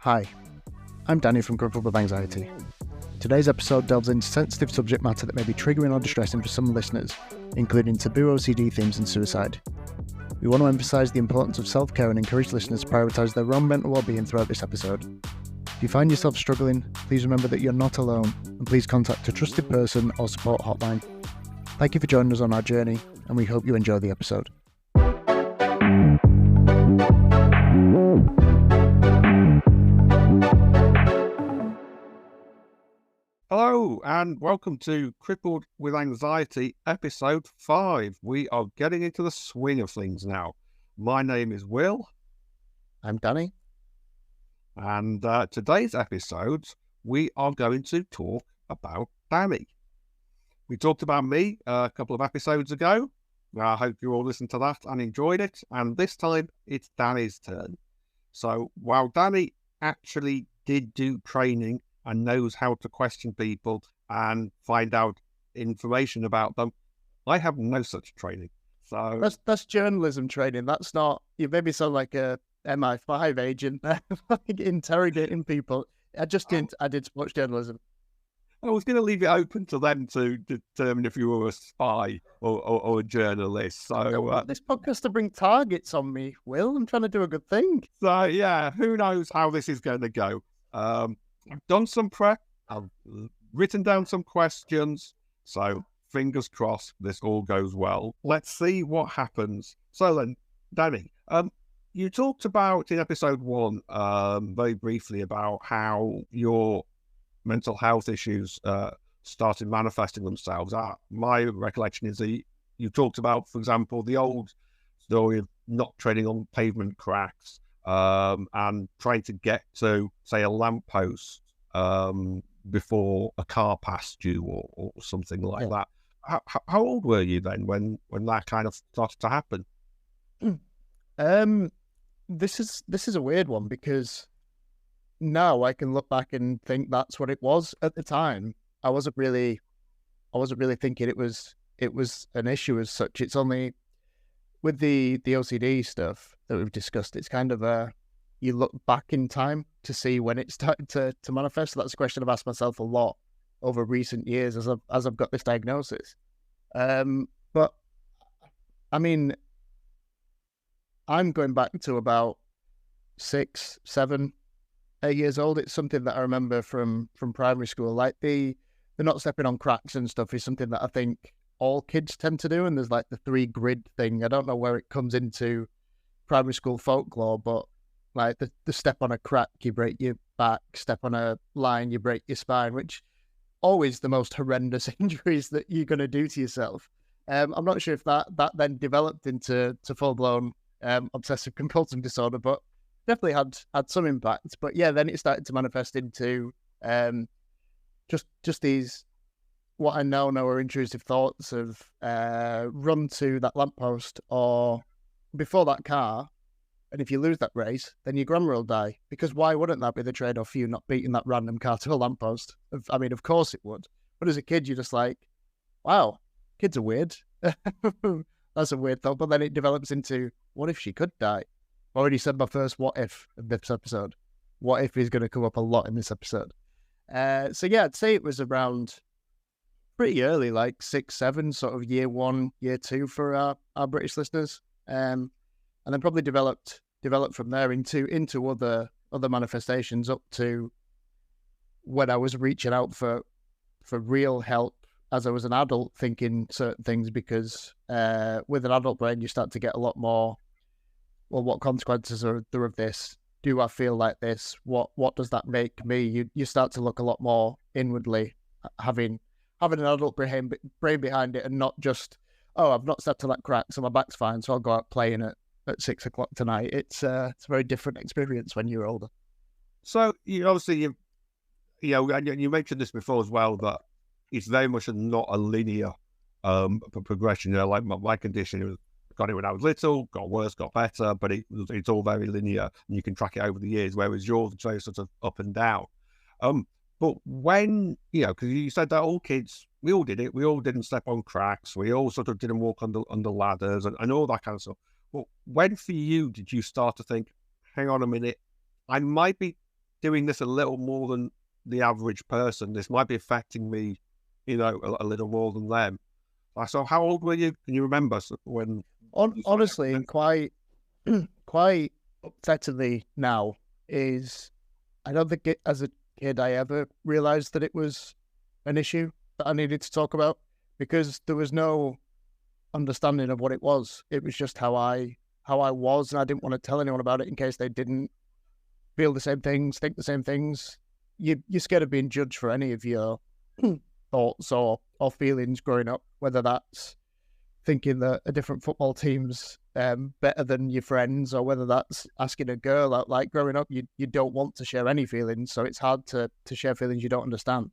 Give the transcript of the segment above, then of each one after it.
Hi, I'm Danny from Crippled with Anxiety. Today's episode delves into sensitive subject matter that may be triggering or distressing for some listeners, including taboo OCD themes and suicide. We want to emphasise the importance of self-care and encourage listeners to prioritise their own mental well-being throughout this episode. If you find yourself struggling, please remember that you're not alone, and please contact a trusted person or support hotline. Thank you for joining us on our journey, and we hope you enjoy the episode. Hello and welcome to Crippled with Anxiety episode 5. We are getting into the swing of things now. My name is Will. I'm Danny. And today's episode, we are going to talk about Danny. We talked about me a couple of episodes ago. I hope you all listened to that and enjoyed it. And this time it's Danny's turn. So while Danny actually did do training and knows how to question people and find out information about them, I have no such training. So that's journalism training. That's not, you made me sound like a MI5 agent like interrogating people. I did sports journalism. I was going to leave it open to them to determine if you were a spy or a journalist. So I don't want this podcast to bring targets on me, Will. I'm trying to do a good thing. So yeah, who knows how this is going to go. I've done some prep. I've written down some questions. So fingers crossed this all goes well. Let's see what happens. So then, Danny, you talked about in episode 1 very briefly about how your mental health issues started manifesting themselves. My recollection is that you talked about, for example, the old story of not treading on pavement cracks and trying to get to, say, a lamppost before a car passed you or something like that. How old were you then when that kind of started to happen? This is a weird one because now I can look back and think that's what it was. At the time, I wasn't really thinking it was an issue as such. It's only with the OCD stuff that we've discussed, it's kind of you look back in time to see when it started to manifest. So that's a question I've asked myself a lot over recent years as I've got this diagnosis. But I mean, I'm going back to about 6, 7, 8 years old. It's something that I remember from primary school. Like the not stepping on cracks and stuff is something that I think all kids tend to do. And there's like the 3 grid thing. I don't know where it comes into primary school folklore, but like the step on a crack, you break your back. Step on a line, you break your spine, which always the most horrendous injuries that you're going to do to yourself. I'm not sure if that then developed into full blown obsessive compulsive disorder, but definitely had some impact. But yeah, then it started to manifest into just these what I now know are intrusive thoughts of run to that lamppost or before that car, and if you lose that race, then your grandma will die. Because why wouldn't that be the trade-off for you not beating that random car to a lamppost? I mean, of course it would. But as a kid, you're just like, wow, kids are weird. That's a weird thought. But then it develops into, what if she could die? I already said my first what if in this episode. What if is going to come up a lot in this episode. So yeah, I'd say it was around pretty early, like 6, 7, sort of year 1, year 2 for our British listeners. And then probably developed from there into other manifestations up to when I was reaching out for real help as I was an adult, thinking certain things, because with an adult brain, you start to get a lot more, well, what consequences are there of this? Do I feel like this? What does that make me? You start to look a lot more inwardly, having an adult brain behind it, and not just, oh, I've not stepped to that crack, so my back's fine, so I'll go out playing at 6 o'clock tonight. It's a very different experience when you're older. So you mentioned this before as well, that it's very much not a linear progression. Like my condition, got it when I was little, got worse, got better, but it's all very linear, and you can track it over the years. Whereas yours is very sort of up and down. But when because you said that all kids, we all did it. We all didn't step on cracks. We all sort of didn't walk under ladders and all that kind of stuff. Well, when for you did you start to think, hang on a minute, I might be doing this a little more than the average person. This might be affecting me, a little more than them. So how old were you? Can you remember when? Honestly, and quite upsettingly now, is I don't think as a kid I ever realised that it was an issue that I needed to talk about, because there was no understanding of what it was. It was just how I was, and I didn't want to tell anyone about it in case they didn't feel the same things, think the same things. You're scared of being judged for any of your thoughts or feelings growing up, whether that's thinking that a different football team's better than your friends, or whether that's asking a girl out. Like growing up, you don't want to share any feelings, so it's hard to share feelings you don't understand.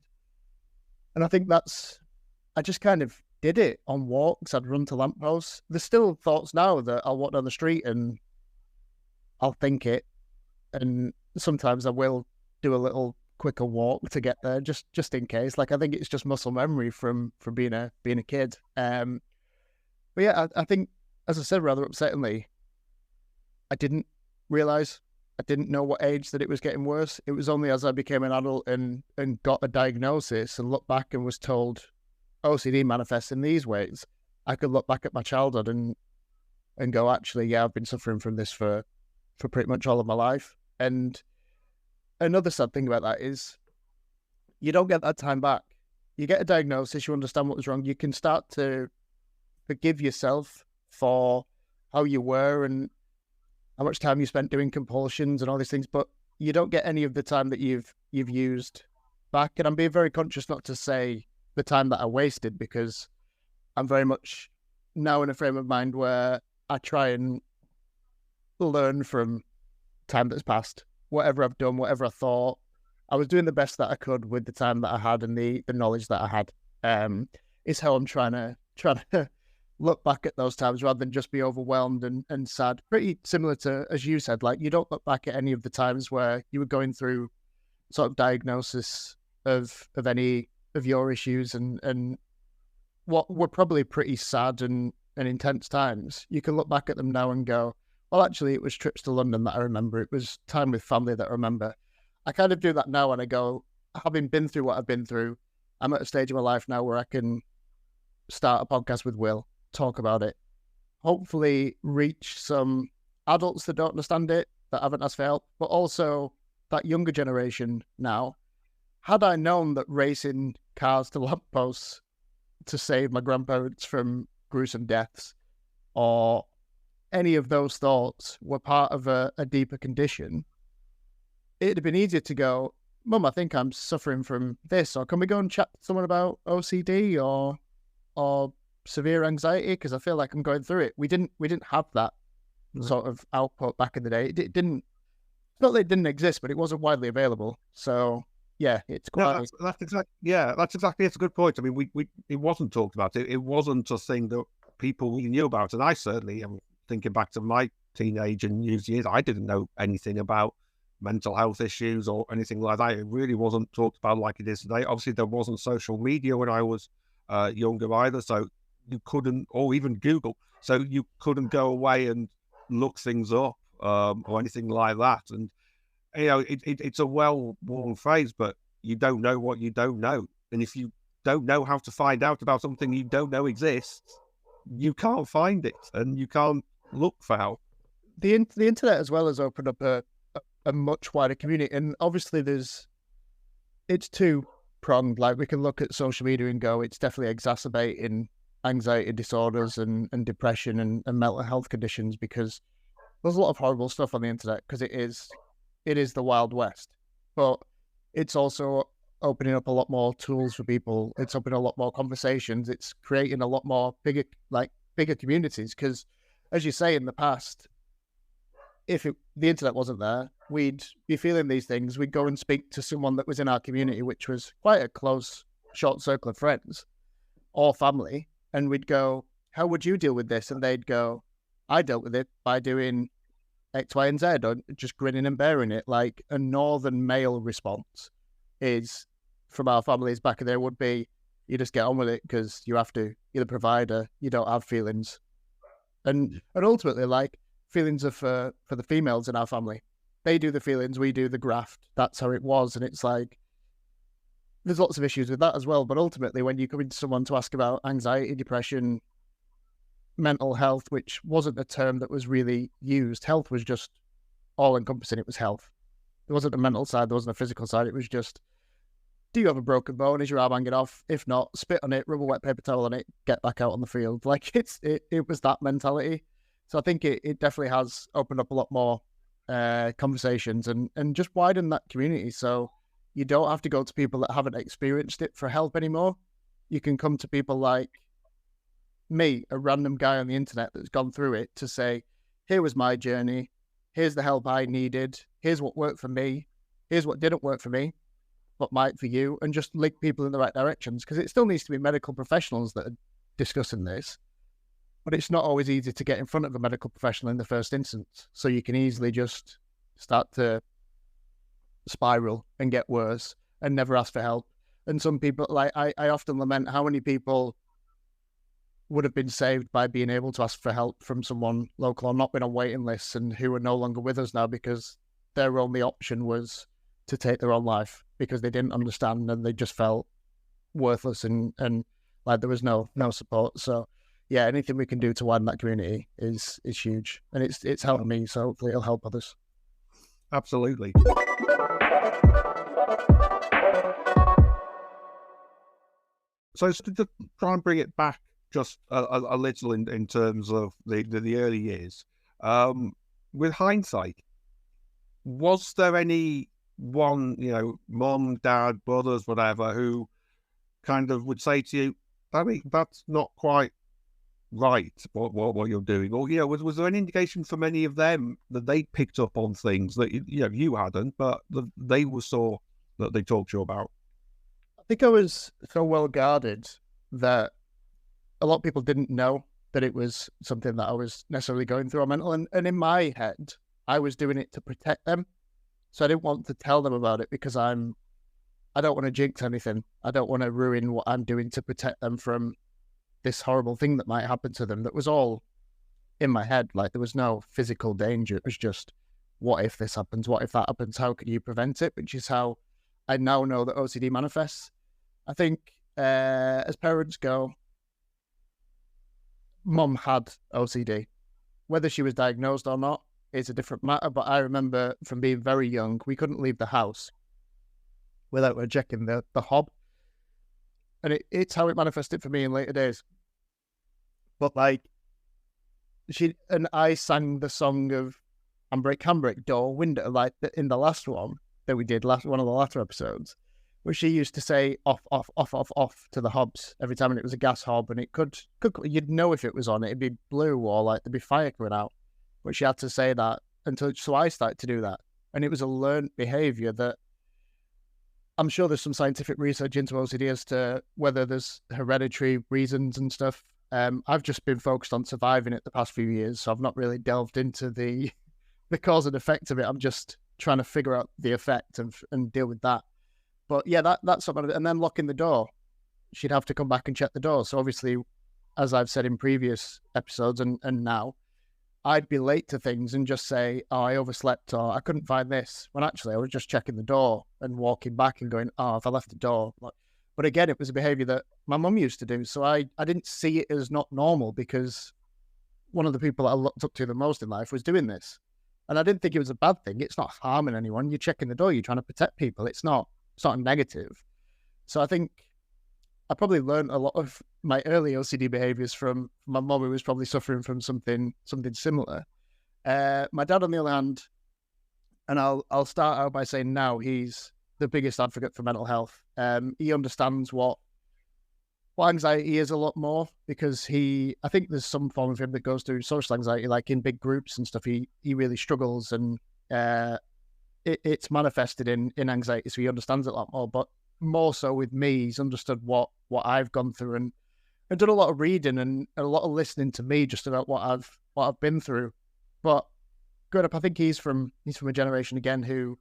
And I think I just kind of did it on walks. I'd run to lampposts. There's still thoughts now that I'll walk down the street and I'll think it, and sometimes I will do a little quicker walk to get there, just in case. Like I think it's just muscle memory from being a kid. But yeah, I think, as I said, rather upsettingly, I didn't realise, I didn't know what age that it was getting worse. It was only as I became an adult and got a diagnosis and looked back and was told OCD manifests in these ways, I could look back at my childhood and go, actually, yeah, I've been suffering from this for pretty much all of my life. And another sad thing about that is you don't get that time back. You get a diagnosis, you understand what was wrong, you can start to forgive yourself for how you were and how much time you spent doing compulsions and all these things, but you don't get any of the time that you've used back. And I'm being very conscious not to say the time that I wasted, because I'm very much now in a frame of mind where I try and learn from time that's passed. Whatever I've done, whatever I thought, I was doing the best that I could with the time that I had and the knowledge that I had. Is how I'm trying to look back at those times rather than just be overwhelmed and sad. Pretty similar to, as you said, like you don't look back at any of the times where you were going through sort of diagnosis of any of your issues and what were probably pretty sad and intense times. You can look back at them now and go, well, actually, it was trips to London that I remember. It was time with family that I remember. I kind of do that now, and I go, having been through what I've been through, I'm at a stage of my life now where I can start a podcast with Will, talk about it, hopefully reach some adults that don't understand it, that haven't asked for help, but also that younger generation now. Had I known that racing cars to lampposts to save my grandparents from gruesome deaths, or any of those thoughts were part of a deeper condition, it'd have been easier to go, Mum, I think I'm suffering from this, or can we go and chat to someone about OCD or severe anxiety, because I feel like I'm going through it. We didn't have that sort of output back in the day. It didn't, not that it didn't exist, but it wasn't widely available. So yeah, it's quite. No, that's exactly. It's a good point. I mean, it wasn't talked about. It wasn't a thing that people really knew about, and I certainly am thinking back to my teenage and youth years. I didn't know anything about mental health issues or anything like that. It really wasn't talked about like it is today. Obviously, there wasn't social media when I was younger either, so you couldn't, or even Google, so you couldn't go away and look things up or anything like that. And it's a well-worn phrase, but you don't know what you don't know, and if you don't know how to find out about something you don't know exists, you can't find it and you can't look for help. The internet as well has opened up a much wider community, and obviously it's two-pronged. Like we can look at social media and go, it's definitely exacerbating anxiety disorders and depression and mental health conditions, because there's a lot of horrible stuff on the internet, because it is the Wild West. But it's also opening up a lot more tools for people. It's opening a lot more conversations. It's creating a lot more bigger communities, because as you say, in the past, if the internet wasn't there, we'd be feeling these things. We'd go and speak to someone that was in our community, which was quite a close, short circle of friends or family, and we'd go, how would you deal with this? And they'd go, I dealt with it by doing X, Y, and Z, or just grinning and bearing it. Like a northern male response is, from our families back there, would be, you just get on with it because you have to. You're the provider. You don't have feelings. And ultimately, like, feelings are for the females in our family. they do the feelings, we do the graft. That's how it was. And it's like, there's lots of issues with that as well. But ultimately, when you come into someone to ask about anxiety, depression, mental health, which wasn't a term that was really used, health was just all encompassing. It was health. There wasn't a mental side, there wasn't a physical side. It was just, do you have a broken bone? Is your arm hanging off? If not, spit on it, rub a wet paper towel on it, get back out on the field. Like it was that mentality. So I think it definitely has opened up a lot more conversations and just widened that community. So you don't have to go to people that haven't experienced it for help anymore. You can come to people like me, a random guy on the internet that's gone through it, to say, here was my journey. Here's the help I needed. Here's what worked for me. Here's what didn't work for me, what might for you, and just link people in the right directions. Because it still needs to be medical professionals that are discussing this, but it's not always easy to get in front of a medical professional in the first instance. So you can easily just start to spiral and get worse and never ask for help. And some people, like I often lament how many people would have been saved by being able to ask for help from someone local or not been on waiting lists, and who are no longer with us now because their only option was to take their own life because they didn't understand and they just felt worthless and like there was no support. So yeah, anything we can do to widen that community is huge, and it's helped me, so hopefully it'll help others. Absolutely. So to try and bring it back just a little in terms of the early years, with hindsight, was there any one, mom, dad, brothers, whatever, who kind of would say to you, I mean, that's not quite right, what you're doing? Or, was there any indication from any of them that they picked up on things that, you hadn't, but they saw that they talked to you about? I think I was so well guarded that a lot of people didn't know that it was something that I was necessarily going through on mental. And in my head, I was doing it to protect them. So I didn't want to tell them about it because I don't want to jinx anything. I don't want to ruin what I'm doing to protect them from this horrible thing that might happen to them. That was all in my head. Like, there was no physical danger. It was just, what if this happens? What if that happens? How can you prevent it? Which is how I now know that OCD manifests. I think as parents go, Mum had OCD. Whether she was diagnosed or not is a different matter, but I remember from being very young, we couldn't leave the house without her checking the hob. And it's how it manifested for me in later days. But like, I sang the song of handbrake, door, window, like in the last one that we did, one of the latter episodes, where she used to say off to the hobs every time, and it was a gas hob, and it could you'd know if it was on, it'd be blue or like there'd be fire coming out. But she had to say that so I started to do that. And it was a learned behavior that I'm sure there's some scientific research into OCD as to whether there's hereditary reasons and stuff. I've just been focused on surviving it the past few years, so I've not really delved into the cause and effect of it. I'm just trying to figure out the effect and deal with that. But yeah, that's something of it. And then locking the door, she'd have to come back and check the door. So obviously, as I've said in previous episodes and now, I'd be late to things and just say, oh, I overslept, or I couldn't find this, when actually I was just checking the door and walking back and going, oh, if I left the door. But again, it was a behavior that my mum used to do. So I didn't see it as not normal, because one of the people that I looked up to the most in life was doing this. And I didn't think it was a bad thing. It's not harming anyone. You're checking the door. You're trying to protect people. It's not a negative. So I think I probably learned a lot of my early OCD behaviors from my mum, who was probably suffering from something similar. My dad, on the other hand, and I'll start out by saying now he's the biggest advocate for mental health. He understands what anxiety is a lot more, because I think there's some form of him that goes through social anxiety, like in big groups and stuff. He really struggles, and it's manifested in anxiety, so he understands it a lot more. But more so with me, he's understood what I've gone through, and done a lot of reading and a lot of listening to me just about what I've been through. But growing up, I think he's from a generation again who,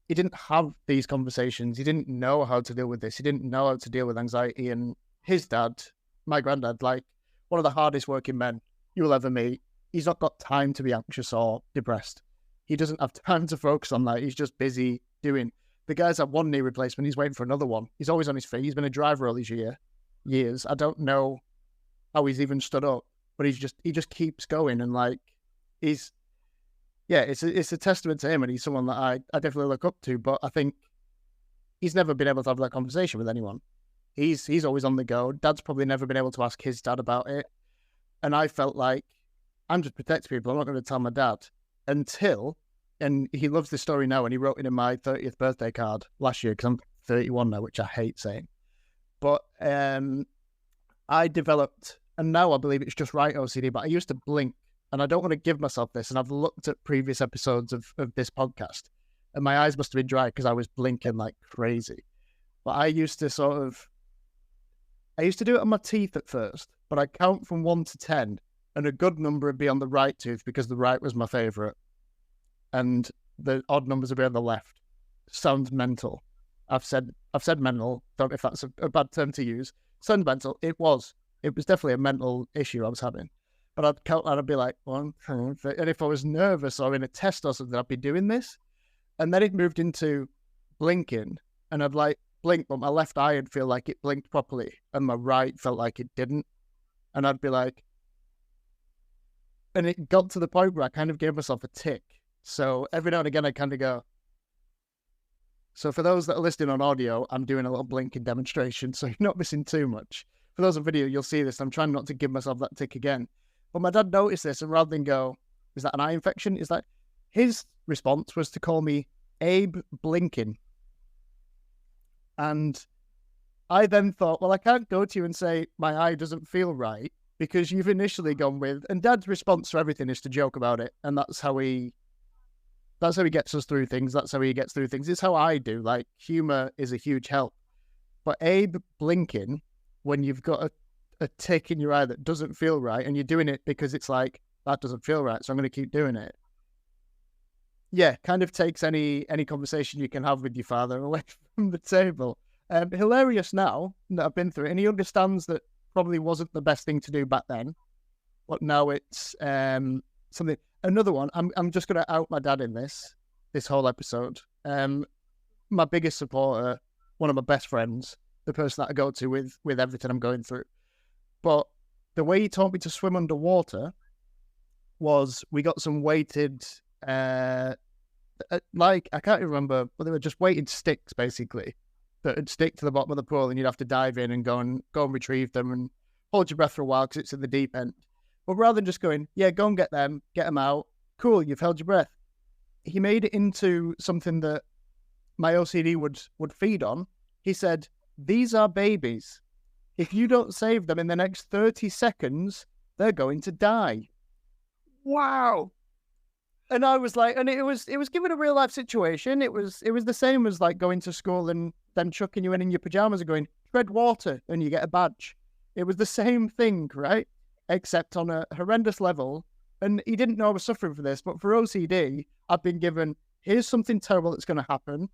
he didn't have these conversations. He didn't know how to deal with this. He didn't know how to deal with anxiety. And his dad, my granddad, like one of the hardest working men you will ever meet, he's not got time to be anxious or depressed. he doesn't have time to focus on that. He's just busy doing. The guy's had one knee replacement. He's waiting for another one. He's always on his feet. He's been a driver all these years. I don't know how he's even stood up, but he just keeps going, and like it's a testament to him, and he's someone that I definitely look up to. But I think he's never been able to have that conversation with anyone. He's always on the go. Dad's probably never been able to ask his dad about it, and I felt like I'm just protecting people. I'm not going to tell my dad until. And he loves this story now, and he wrote it in my 30th birthday card last year because I'm 31 now, which I hate saying. But I developed, and now I believe it's just right OCD, but I used to blink, and I don't want to give myself this. And I've looked at previous episodes of this podcast, and my eyes must have been dry because I was blinking like crazy. But I used to do it on my teeth at first, but I count from 1 to 10, and a good number would be on the right tooth because the right was my favourite. And the odd numbers will be on the left. Sounds mental. I've said mental. Don't know if that's a bad term to use. Sounds mental. It was definitely a mental issue I was having. But I'd count and I'd be like 1, 2, 3. And if I was nervous or in a test or something, I'd be doing this. And then it moved into blinking, and I'd like blink, but my left eye would feel like it blinked properly, and my right felt like it didn't. And I'd be like, and it got to the point where I kind of gave myself a tick. So every now and again, I kind of go. So for those that are listening on audio, I'm doing a little blinking demonstration, so you're not missing too much. For those on video, you'll see this. I'm trying not to give myself that tick again. But my dad noticed this, and rather than go, is that an eye infection? Is that his response was to call me Abe Blinkin. And I then thought, well, I can't go to you and say my eye doesn't feel right because you've initially gone with, and Dad's response to everything is to joke about it, and that's how he gets us through things. That's how he gets through things. It's how I do. Like, humor is a huge help. But Abe Blinkin, when you've got a tick in your eye that doesn't feel right, and you're doing it because it's like, that doesn't feel right, so I'm going to keep doing it. Yeah, kind of takes any conversation you can have with your father away from the table. Hilarious now that I've been through it, and he understands that probably wasn't the best thing to do back then, but now it's something. Another one, I'm just going to out my dad in this whole episode. My biggest supporter, one of my best friends, the person that I go to with everything I'm going through. But the way he taught me to swim underwater was we got some weighted, like, I can't even remember, but they were just weighted sticks, basically, that would stick to the bottom of the pool, and you'd have to dive in and go and retrieve them and hold your breath for a while because it's in the deep end. But rather than just going, yeah, go and get them out, cool, you've held your breath. He made it into something that my OCD would feed on. He said, these are babies. If you don't save them in the next 30 seconds, they're going to die. Wow. And I was like, and it was given a real life situation. It was the same as like going to school and them chucking you in your pajamas and going, tread water, and you get a badge. It was the same thing, right? Except on a horrendous level. And he didn't know I was suffering for this, but for OCD, I've been given, here's something terrible that's going to happen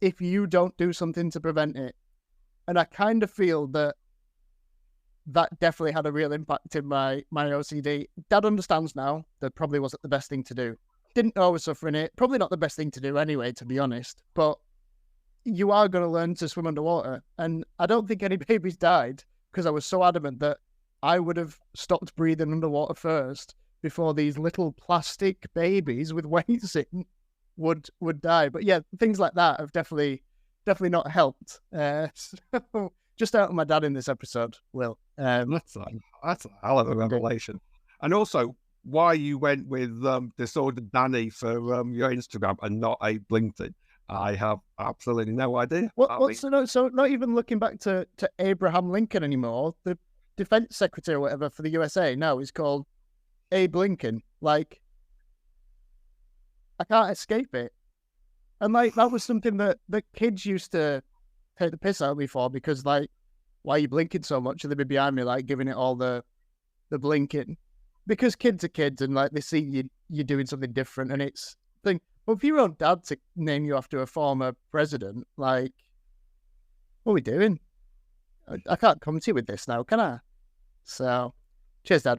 if you don't do something to prevent it. And I kind of feel that definitely had a real impact in my OCD. Dad understands now that probably wasn't the best thing to do. Didn't know I was suffering it. Probably not the best thing to do anyway, to be honest. But you are going to learn to swim underwater. And I don't think any babies died because I was so adamant that I would have stopped breathing underwater first before these little plastic babies with weights in would die. But yeah, things like that have definitely not helped. So just out of my dad in this episode, Will. That's a hell of a revelation. And also, why you went with Disordered Danny for your Instagram and not Abe Blinkin, I have absolutely no idea. So not even looking back to Abraham Lincoln anymore. The defense secretary or whatever for the USA now is called Abe Blinkin. Like, I can't escape it. And like, that was something that the kids used to take the piss out of me for, because like, why are you blinking so much? And they'd be behind me, like, giving it all the blinking. Because kids are kids, and like, they see you doing something different, and it's thing. Well, if your own dad to name you after a former president, like, what are we doing? I can't come to you with this now, can I? So, cheers, Dad.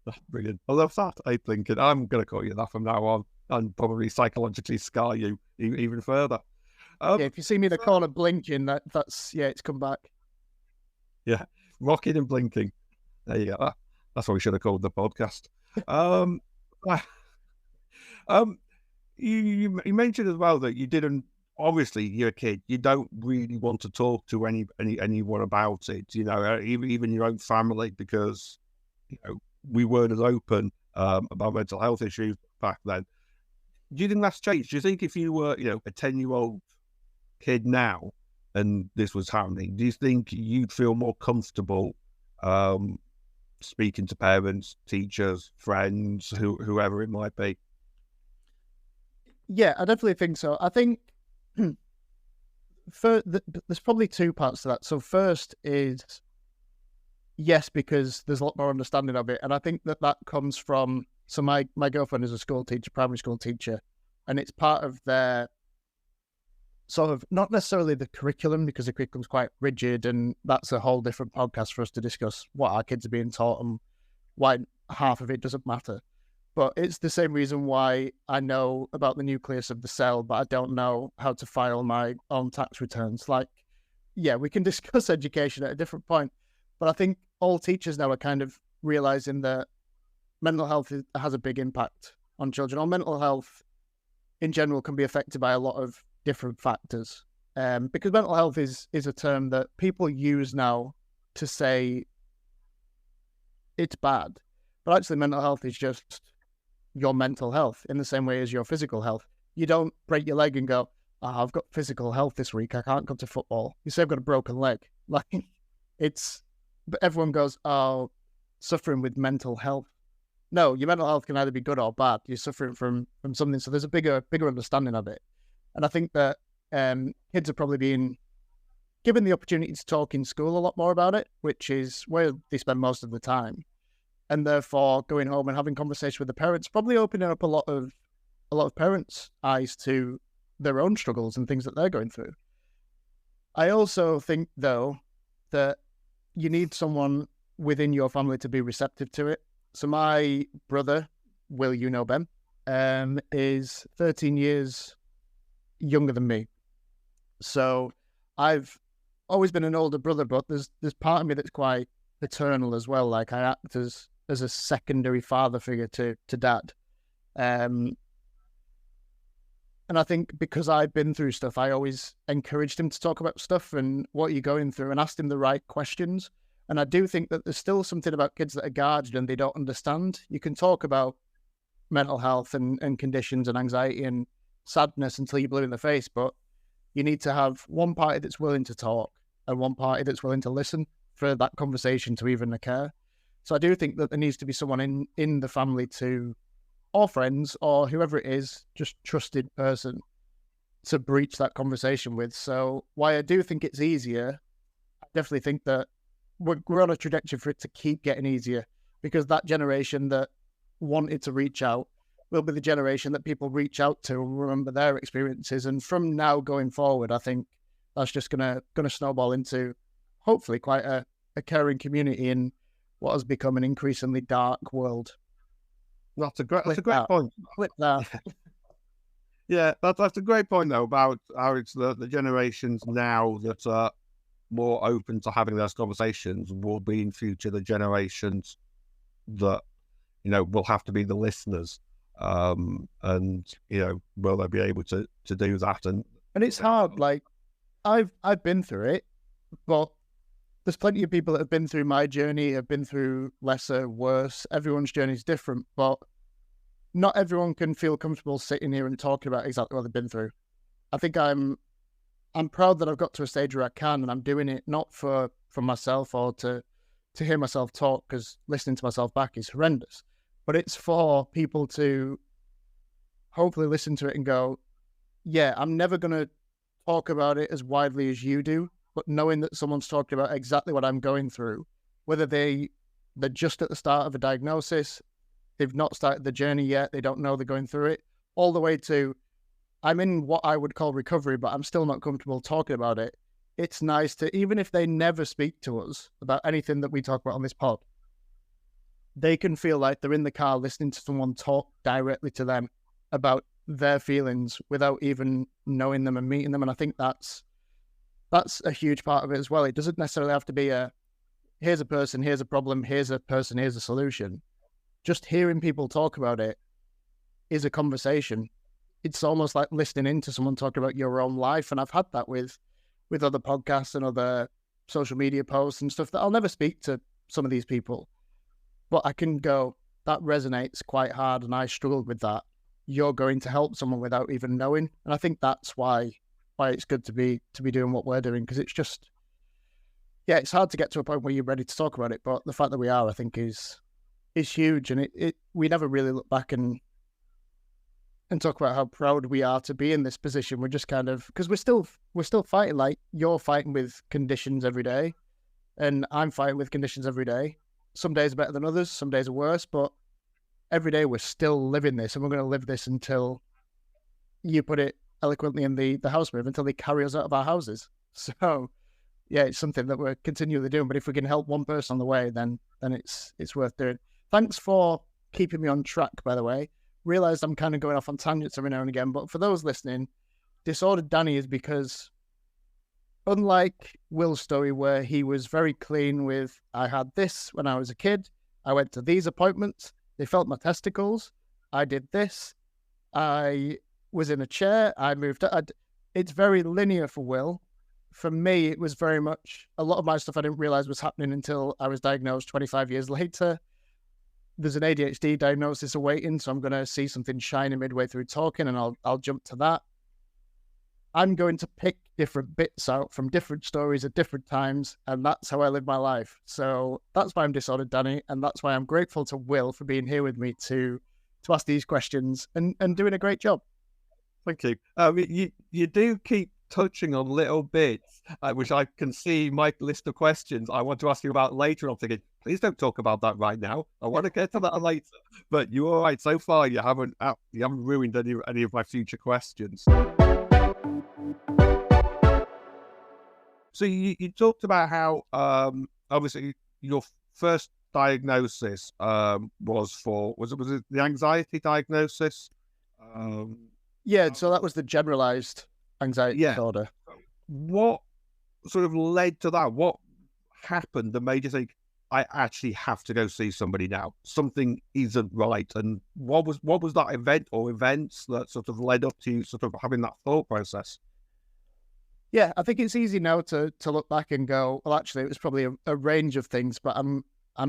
That's brilliant. I love that. Abe Blinkin. I'm going to call you that from now on, and probably psychologically scar you even further. Yeah, if you see me in the corner blinking, that's it's come back. Yeah, rocking and blinking. There you go. That's what we should have called the podcast. Um, you mentioned as well that you didn't. Obviously, you're a kid. You don't really want to talk to anyone about it. Even your own family, because we weren't as open about mental health issues back then. Do you think that's changed? Do you think if you were, a 10-year-old kid now and this was happening, do you think you'd feel more comfortable speaking to parents, teachers, friends, whoever it might be? Yeah, I definitely think so. I think there's probably two parts to that. So first is, yes, because there's a lot more understanding of it. And I think that comes from, so my girlfriend is a school teacher, primary school teacher, and it's part of their sort of, not necessarily the curriculum, because the curriculum's quite rigid, and that's a whole different podcast for us to discuss what our kids are being taught and why half of it doesn't matter. But it's the same reason why I know about the nucleus of the cell, but I don't know how to file my own tax returns. Like, yeah, we can discuss education at a different point, but I think all teachers now are kind of realizing that mental health has a big impact on children, or mental health in general can be affected by a lot of different factors. Because mental health is a term that people use now to say it's bad, but actually mental health is just your mental health in the same way as your physical health. You don't break your leg and go, I've got physical health this week, I can't come to football. You say I've got a broken leg. Like, but everyone goes, oh, suffering with mental health. No, your mental health can either be good or bad. You're suffering from something. So there's a bigger understanding of it. And I think that kids are probably being given the opportunity to talk in school a lot more about it, which is where they spend most of the time. And therefore going home and having conversation with the parents, probably opening up a lot of parents' eyes to their own struggles and things that they're going through. I also think, though, that you need someone within your family to be receptive to it. So my brother, Ben, is 13 years younger than me. So I've always been an older brother, but there's part of me that's quite paternal as well. Like, I act as a secondary father figure to dad. And I think because I've been through stuff, I always encouraged him to talk about stuff and what you're going through and asked him the right questions. And I do think that there's still something about kids that are guarded and they don't understand. You can talk about mental health and conditions and anxiety and sadness until you're blue in the face, but you need to have one party that's willing to talk and one party that's willing to listen for that conversation to even occur. So I do think that there needs to be someone in the family or friends or whoever it is, just trusted person to breach that conversation with. So why I do think it's easier, I definitely think that we're on a trajectory for it to keep getting easier, because that generation that wanted to reach out will be the generation that people reach out to and remember their experiences. And from now going forward, I think that's just gonna snowball into hopefully quite a caring community in what has become an increasingly dark world. That's a great point. Flip that. Yeah, that's a great point, though, about how it's the generations now that are more open to having those conversations will be in future the generations that, will have to be the listeners. And, will they be able to do that? And it's hard. Like, I've been through it, but there's plenty of people that have been through my journey, have been through lesser, worse. Everyone's journey is different, but not everyone can feel comfortable sitting here and talking about exactly what they've been through. I think I'm proud that I've got to a stage where I can, and I'm doing it not for myself or to hear myself talk, because listening to myself back is horrendous, but it's for people to hopefully listen to it and go, yeah, I'm never going to talk about it as widely as you do, but knowing that someone's talking about exactly what I'm going through, whether they're just at the start of a diagnosis, they've not started the journey yet, they don't know they're going through it, all the way to I'm in what I would call recovery, but I'm still not comfortable talking about it. It's nice to, even if they never speak to us about anything that we talk about on this pod, they can feel like they're in the car listening to someone talk directly to them about their feelings without even knowing them and meeting them. And I think that's a huge part of it as well. It doesn't necessarily have to be here's a person, here's a problem, here's a person, here's a solution. Just hearing people talk about it is a conversation. It's almost like listening in to someone talk about your own life. And I've had that with other podcasts and other social media posts and stuff that I'll never speak to some of these people, but I can go, that resonates quite hard and I struggled with that. You're going to help someone without even knowing. And I think that's why it's good to be doing what we're doing, because it's just, yeah, it's hard to get to a point where you're ready to talk about it. But the fact that we are, I think, is huge. And we never really look back and talk about how proud we are to be in this position. We're just kind of, because we're still fighting. Like, you're fighting with conditions every day, and I'm fighting with conditions every day. Some days are better than others, some days are worse, but every day we're still living this, and we're going to live this until, you put it eloquently in the house move, until they carry us out of our houses. So yeah, it's something that we're continually doing. But if we can help one person on the way, then it's worth doing. Thanks for keeping me on track, by the way. Realised I'm kind of going off on tangents every now and again, but for those listening, Disordered Danny is because, unlike Will's story where he was very clean with, I had this when I was a kid, I went to these appointments, they felt my testicles, I did this, I was in a chair, I moved, it's very linear for Will. For me, it was very much, a lot of my stuff I didn't realise was happening until I was diagnosed 25 years later. There's an ADHD diagnosis awaiting, so I'm going to see something shiny midway through talking, and I'll jump to that. I'm going to pick different bits out from different stories at different times, and that's how I live my life. So that's why I'm Disordered Danny, and that's why I'm grateful to Will for being here with me to ask these questions and doing a great job. Thank you. You do keep touching on little bits, which I can see my list of questions I want to ask you about later. I'm thinking, please don't talk about that right now. I want to get to that later. But you're all right so far. You haven't ruined any of my future questions. So you talked about how obviously your first diagnosis was it the anxiety diagnosis? Yeah, so that was the generalized anxiety disorder. What sort of led to that? What happened that made you think, I actually have to go see somebody now? Something isn't right. And what was that event or events that sort of led up to you sort of having that thought process? Yeah, I think it's easy now to look back and go, well, actually, it was probably a range of things, but I'm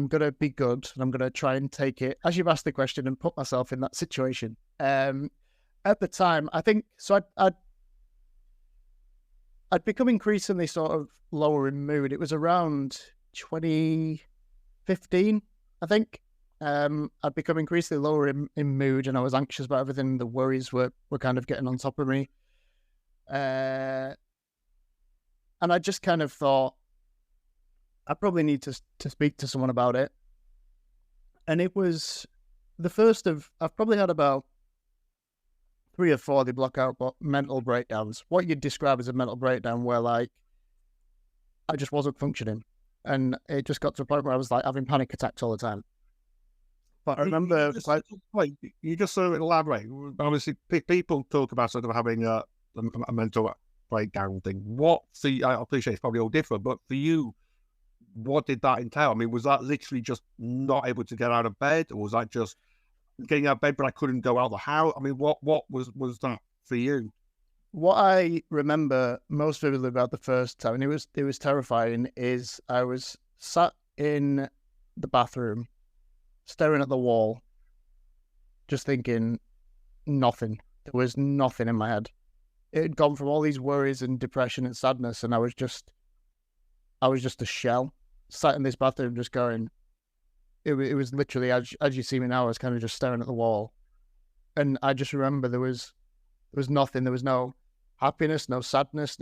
going to be good, and I'm going to try and take it, as you've asked the question, and put myself in that situation. At the time, I think, so I'd become increasingly sort of lower in mood. It was around 2015, I think. I'd become increasingly lower in mood, and I was anxious about everything. The worries were kind of getting on top of me. And I just kind of thought, I probably need to speak to someone about it. And it was the first of, I've probably had about 3 or 4, they block out, but mental breakdowns. What you'd describe as a mental breakdown where, like, I just wasn't functioning. And it just got to a point where I was like having panic attacks all the time. But I remember... You just sort of elaborate. Obviously, people talk about sort of having a mental breakdown thing. I appreciate it's probably all different, but for you, what did that entail? I mean, was that literally just not able to get out of bed, or was that just getting out of bed but I couldn't go out of the house? I mean, what was that for you? What I remember most vividly about the first time, and it was terrifying, is I was sat in the bathroom, staring at the wall, just thinking nothing. There was nothing in my head. It had gone from all these worries and depression and sadness, and I was just a shell, sat in this bathroom just going, it was literally, as you see me now, I was kind of just staring at the wall. And I just remember there was nothing. There was no happiness, no sadness,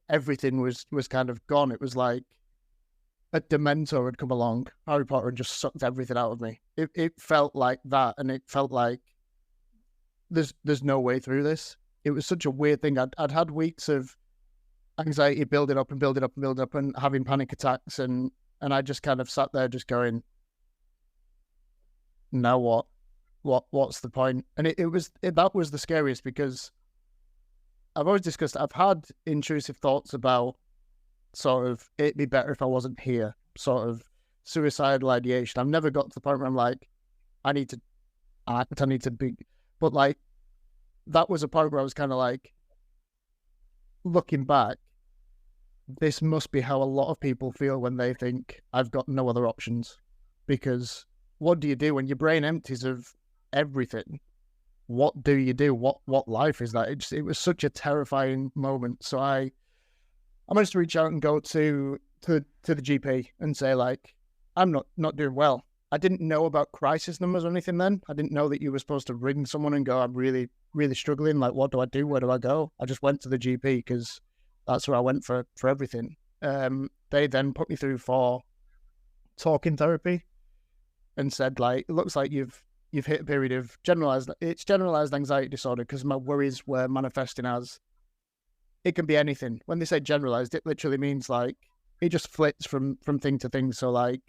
everything was kind of gone. It was like a Dementor had come along, Harry Potter, and just sucked everything out of me. It felt like that, and it felt like there's no way through this. It was such a weird thing. I'd had weeks of anxiety building up and building up and building up and having panic attacks, and I just kind of sat there just going, now what? What's the point? And that was the scariest, because I've always discussed, I've had intrusive thoughts about sort of, it'd be better if I wasn't here, sort of suicidal ideation. I've never got to the point where I'm like, I need to act, I need to be, but like, that was a point where I was kind of like, looking back, this must be how a lot of people feel when they think I've got no other options. Because what do you do when your brain empties of everything? What do you do? What life is that? It was such a terrifying moment. So I managed to reach out and go to the GP and say, like, I'm not doing well. I didn't know about crisis numbers or anything then. I didn't know that you were supposed to ring someone and go, I'm really, really struggling. Like, what do I do? Where do I go? I just went to the GP because that's where I went for everything. They then put me through for talking therapy and said, like, it looks like you've hit a period of generalized anxiety disorder, because my worries were manifesting as, it can be anything. When they say generalized, it literally means like it just flits from thing to thing. So like,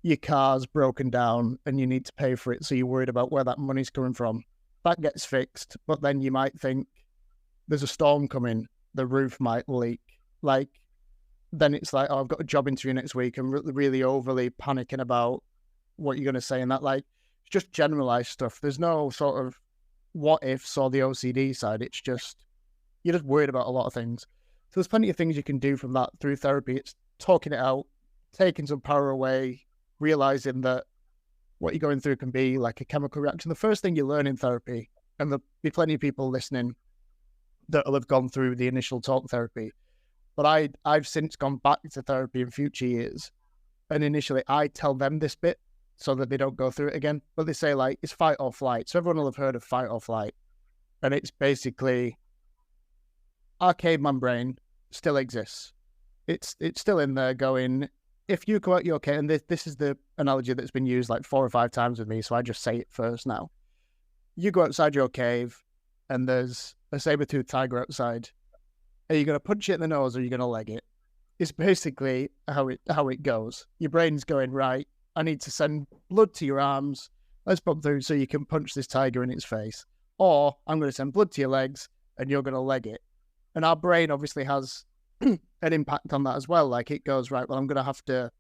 your car's broken down and you need to pay for it, so you're worried about where that money's coming from. That gets fixed, but then you might think there's a storm coming, the roof might leak. Like, then it's like, oh, I've got a job interview next week, and really overly panicking about what you're going to say, and that, like, it's just generalized stuff. There's no sort of what ifs or the OCD side. It's just, you're just worried about a lot of things. So there's plenty of things you can do from that through therapy. It's talking it out, taking some power away, realizing that what you're going through can be like a chemical reaction. The first thing you learn in therapy, and there'll be plenty of people listening that will have gone through the initial talk therapy, but I've since gone back to therapy in future years, and initially I tell them this bit so that they don't go through it again. But they say, like, it's fight or flight. So everyone will have heard of fight or flight, and it's basically our caveman brain still exists. It's still in there going, if you go out, you're okay. And this is the analogy that's been used like 4 or 5 times with me, so I just say it first now. You go outside your cave, and there's a saber-toothed tiger outside. Are you going to punch it in the nose, or are you going to leg it? It's basically how it goes. Your brain's going, right, I need to send blood to your arms. Let's pump through so you can punch this tiger in its face. Or I'm going to send blood to your legs, and you're going to leg it. And our brain obviously has an impact on that as well. Like, it goes, right, well, I'm going to have to...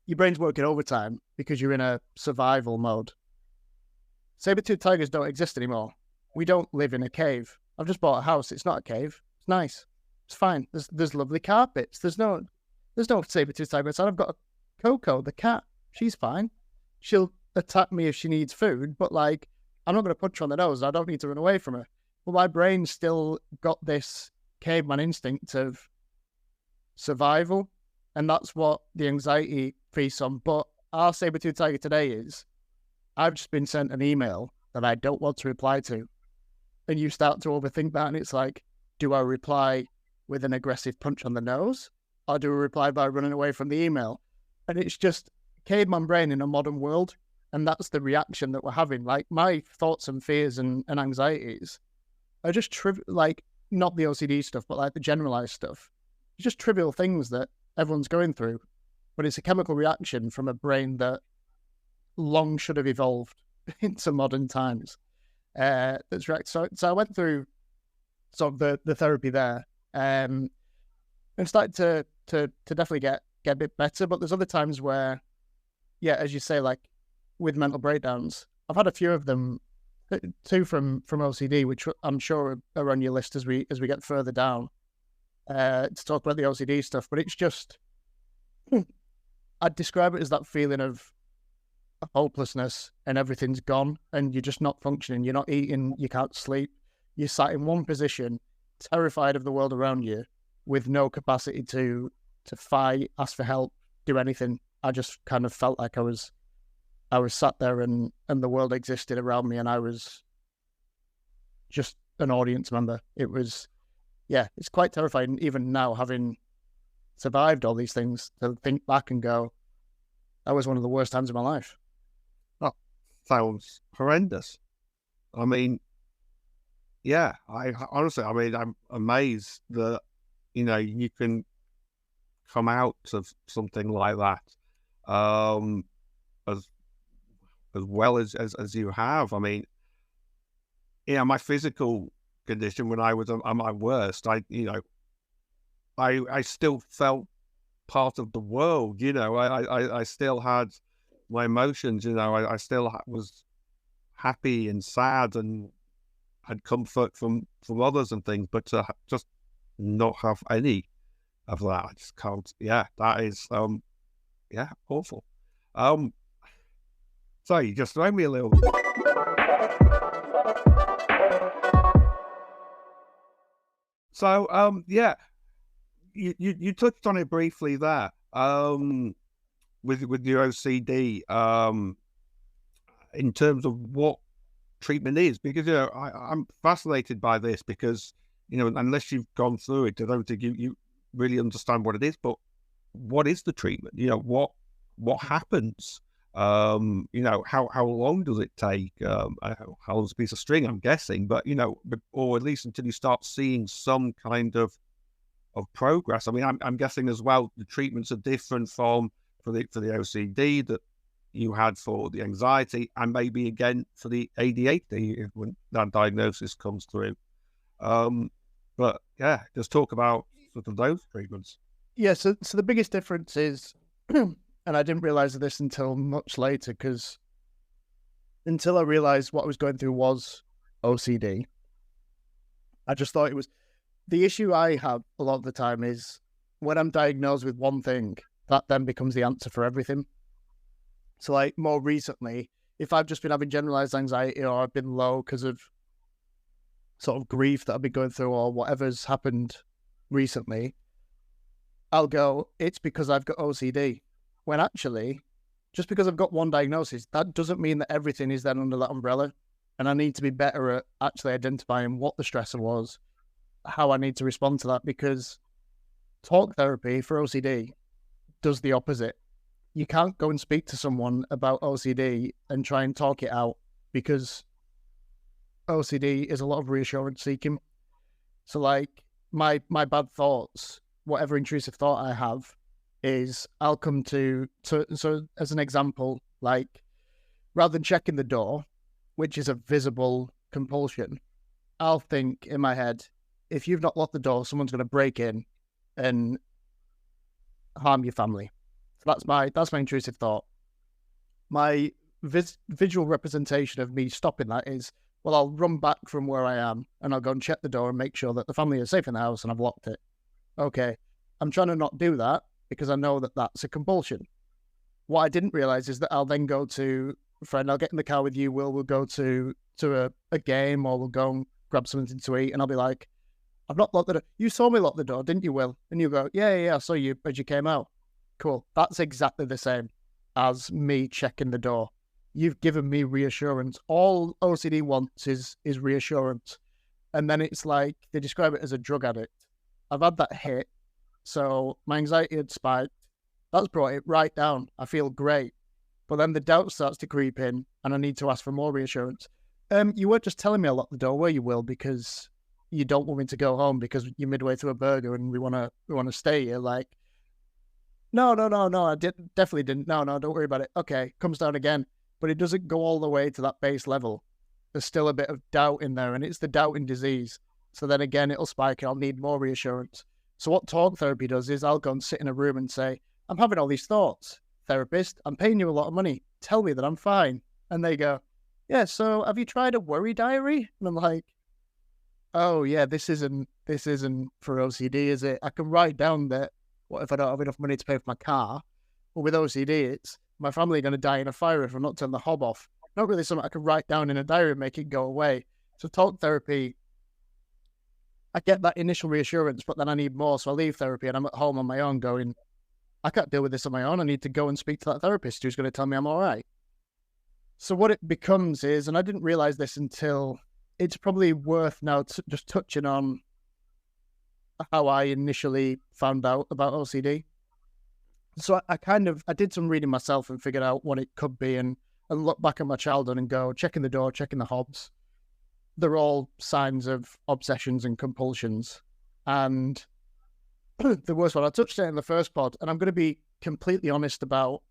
Your brain's working overtime because you're in a survival mode. Saber-toothed tigers don't exist anymore. We don't live in a cave. I've just bought a house. It's not a cave. It's nice. It's fine. There's lovely carpets. There's no saber-toothed tiger outside. I've got Coco, the cat. She's fine. She'll attack me if she needs food, but like, I'm not going to punch her on the nose. I don't need to run away from her. Well, my brain's still got this caveman instinct of survival, and that's what the anxiety feasts on. But our saber-toothed tiger today is, I've just been sent an email that I don't want to reply to. And you start to overthink that, and it's like, do I reply with an aggressive punch on the nose, or do I reply by running away from the email? And it's just caveman brain in a modern world, and that's the reaction that we're having. Like, my thoughts and fears and anxieties are just like, not the OCD stuff, but like the generalized stuff. It's just trivial things that everyone's going through, but it's a chemical reaction from a brain that long should have evolved into modern times. That's right. So I went through sort of the therapy there, and started to definitely get a bit better. But there's other times where, yeah, as you say, like with mental breakdowns, I've had a few of them, 2 from OCD, which I'm sure are on your list as we get further down, to talk about the OCD stuff. But it's just, I'd describe it as that feeling of hopelessness, and everything's gone, and you're just not functioning. You're not eating, you can't sleep. You're sat in one position, terrified of the world around you, with no capacity to fight, ask for help, do anything. I just kind of felt like I was sat there, and the world existed around me, and I was just an audience member. It was, yeah, it's quite terrifying, even now, having survived all these things, to think back and go, that was one of the worst times of my life. Oh, sounds horrendous. I mean, yeah, I honestly, I mean, I'm amazed that, you can come out of something like that, as as well as you have. I mean, my physical condition when I was at my worst, I still felt part of the world. I still had my emotions. I still was happy and sad and had comfort from others and things, but to just not have any of that, I just can't. Yeah, that is awful. So you just throw me a little. So you touched on it briefly there. With your OCD, in terms of what treatment is, because I'm fascinated by this, because unless you've gone through it, I don't think you really understand what it is. But what is the treatment? What happens? How long does it take? How long's a piece of string? I'm guessing, but or at least until you start seeing some kind of progress. I mean, I'm guessing as well the treatments are different for the OCD that you had for the anxiety, and maybe again for the ADHD when that diagnosis comes through. But yeah, just talk about sort of those treatments. Yeah, so the biggest difference is, and I didn't realize this until much later, because until I realized what I was going through was OCD, I just thought it was. The issue I have a lot of the time is when I'm diagnosed with one thing, that then becomes the answer for everything. So like more recently, if I've just been having generalized anxiety, or I've been low because of sort of grief that I've been going through, or whatever's happened recently, I'll go, it's because I've got OCD. When actually, just because I've got one diagnosis, that doesn't mean that everything is then under that umbrella. And I need to be better at actually identifying what the stressor was, how I need to respond to that, because talk therapy for OCD does the opposite. You can't go and speak to someone about OCD and try and talk it out, because OCD is a lot of reassurance seeking. So like my bad thoughts, whatever intrusive thought I have, is I'll come to so as an example, like rather than checking the door, which is a visible compulsion, I'll think in my head, if you've not locked the door, someone's going to break in and harm your family. So that's my intrusive thought. My visual representation of me stopping that is, well, I'll run back from where I am and I'll go and check the door and make sure that the family is safe in the house and I've locked it. Okay, I'm trying to not do that because I know that that's a compulsion. What I didn't realize is that I'll then go to a friend, I'll get in the car with you, we'll go to a game, or we'll go and grab something to eat, and I'll be like, I've not locked the door. You saw me lock the door, didn't you, Will? And you go, yeah, I saw you as you came out. Cool. That's exactly the same as me checking the door. You've given me reassurance. All OCD wants is reassurance. And then it's like, they describe it as a drug addict. I've had that hit, so my anxiety had spiked. That's brought it right down. I feel great. But then the doubt starts to creep in, and I need to ask for more reassurance. You weren't just telling me I locked the door, were you, Will? Because you don't want me to go home because you're midway through a burger and we want to stay here. Like, no, I definitely didn't. No, don't worry about it. Okay, comes down again, but it doesn't go all the way to that base level. There's still a bit of doubt in there, and it's the doubting disease. So then again, it'll spike and I'll need more reassurance. So what talk therapy does is I'll go and sit in a room and say, I'm having all these thoughts. Therapist, I'm paying you a lot of money. Tell me that I'm fine. And they go, yeah, so have you tried a worry diary? And I'm like, oh yeah, this isn't for OCD, is it? I can write down that, what if I don't have enough money to pay for my car? But with OCD, it's my family are going to die in a fire if I'm not turning the hob off. Not really something I can write down in a diary and make it go away. So talk therapy, I get that initial reassurance, but then I need more. So I leave therapy and I'm at home on my own going, I can't deal with this on my own. I need to go and speak to that therapist who's going to tell me I'm all right. So what it becomes is, and I didn't realize this until, it's probably worth now just touching on how I initially found out about OCD. So I did some reading myself and figured out what it could be, and look back at my childhood and go, checking the door, checking the hobs. They're all signs of obsessions and compulsions. And the worst one, I touched it in the first pod, and I'm going to be completely honest about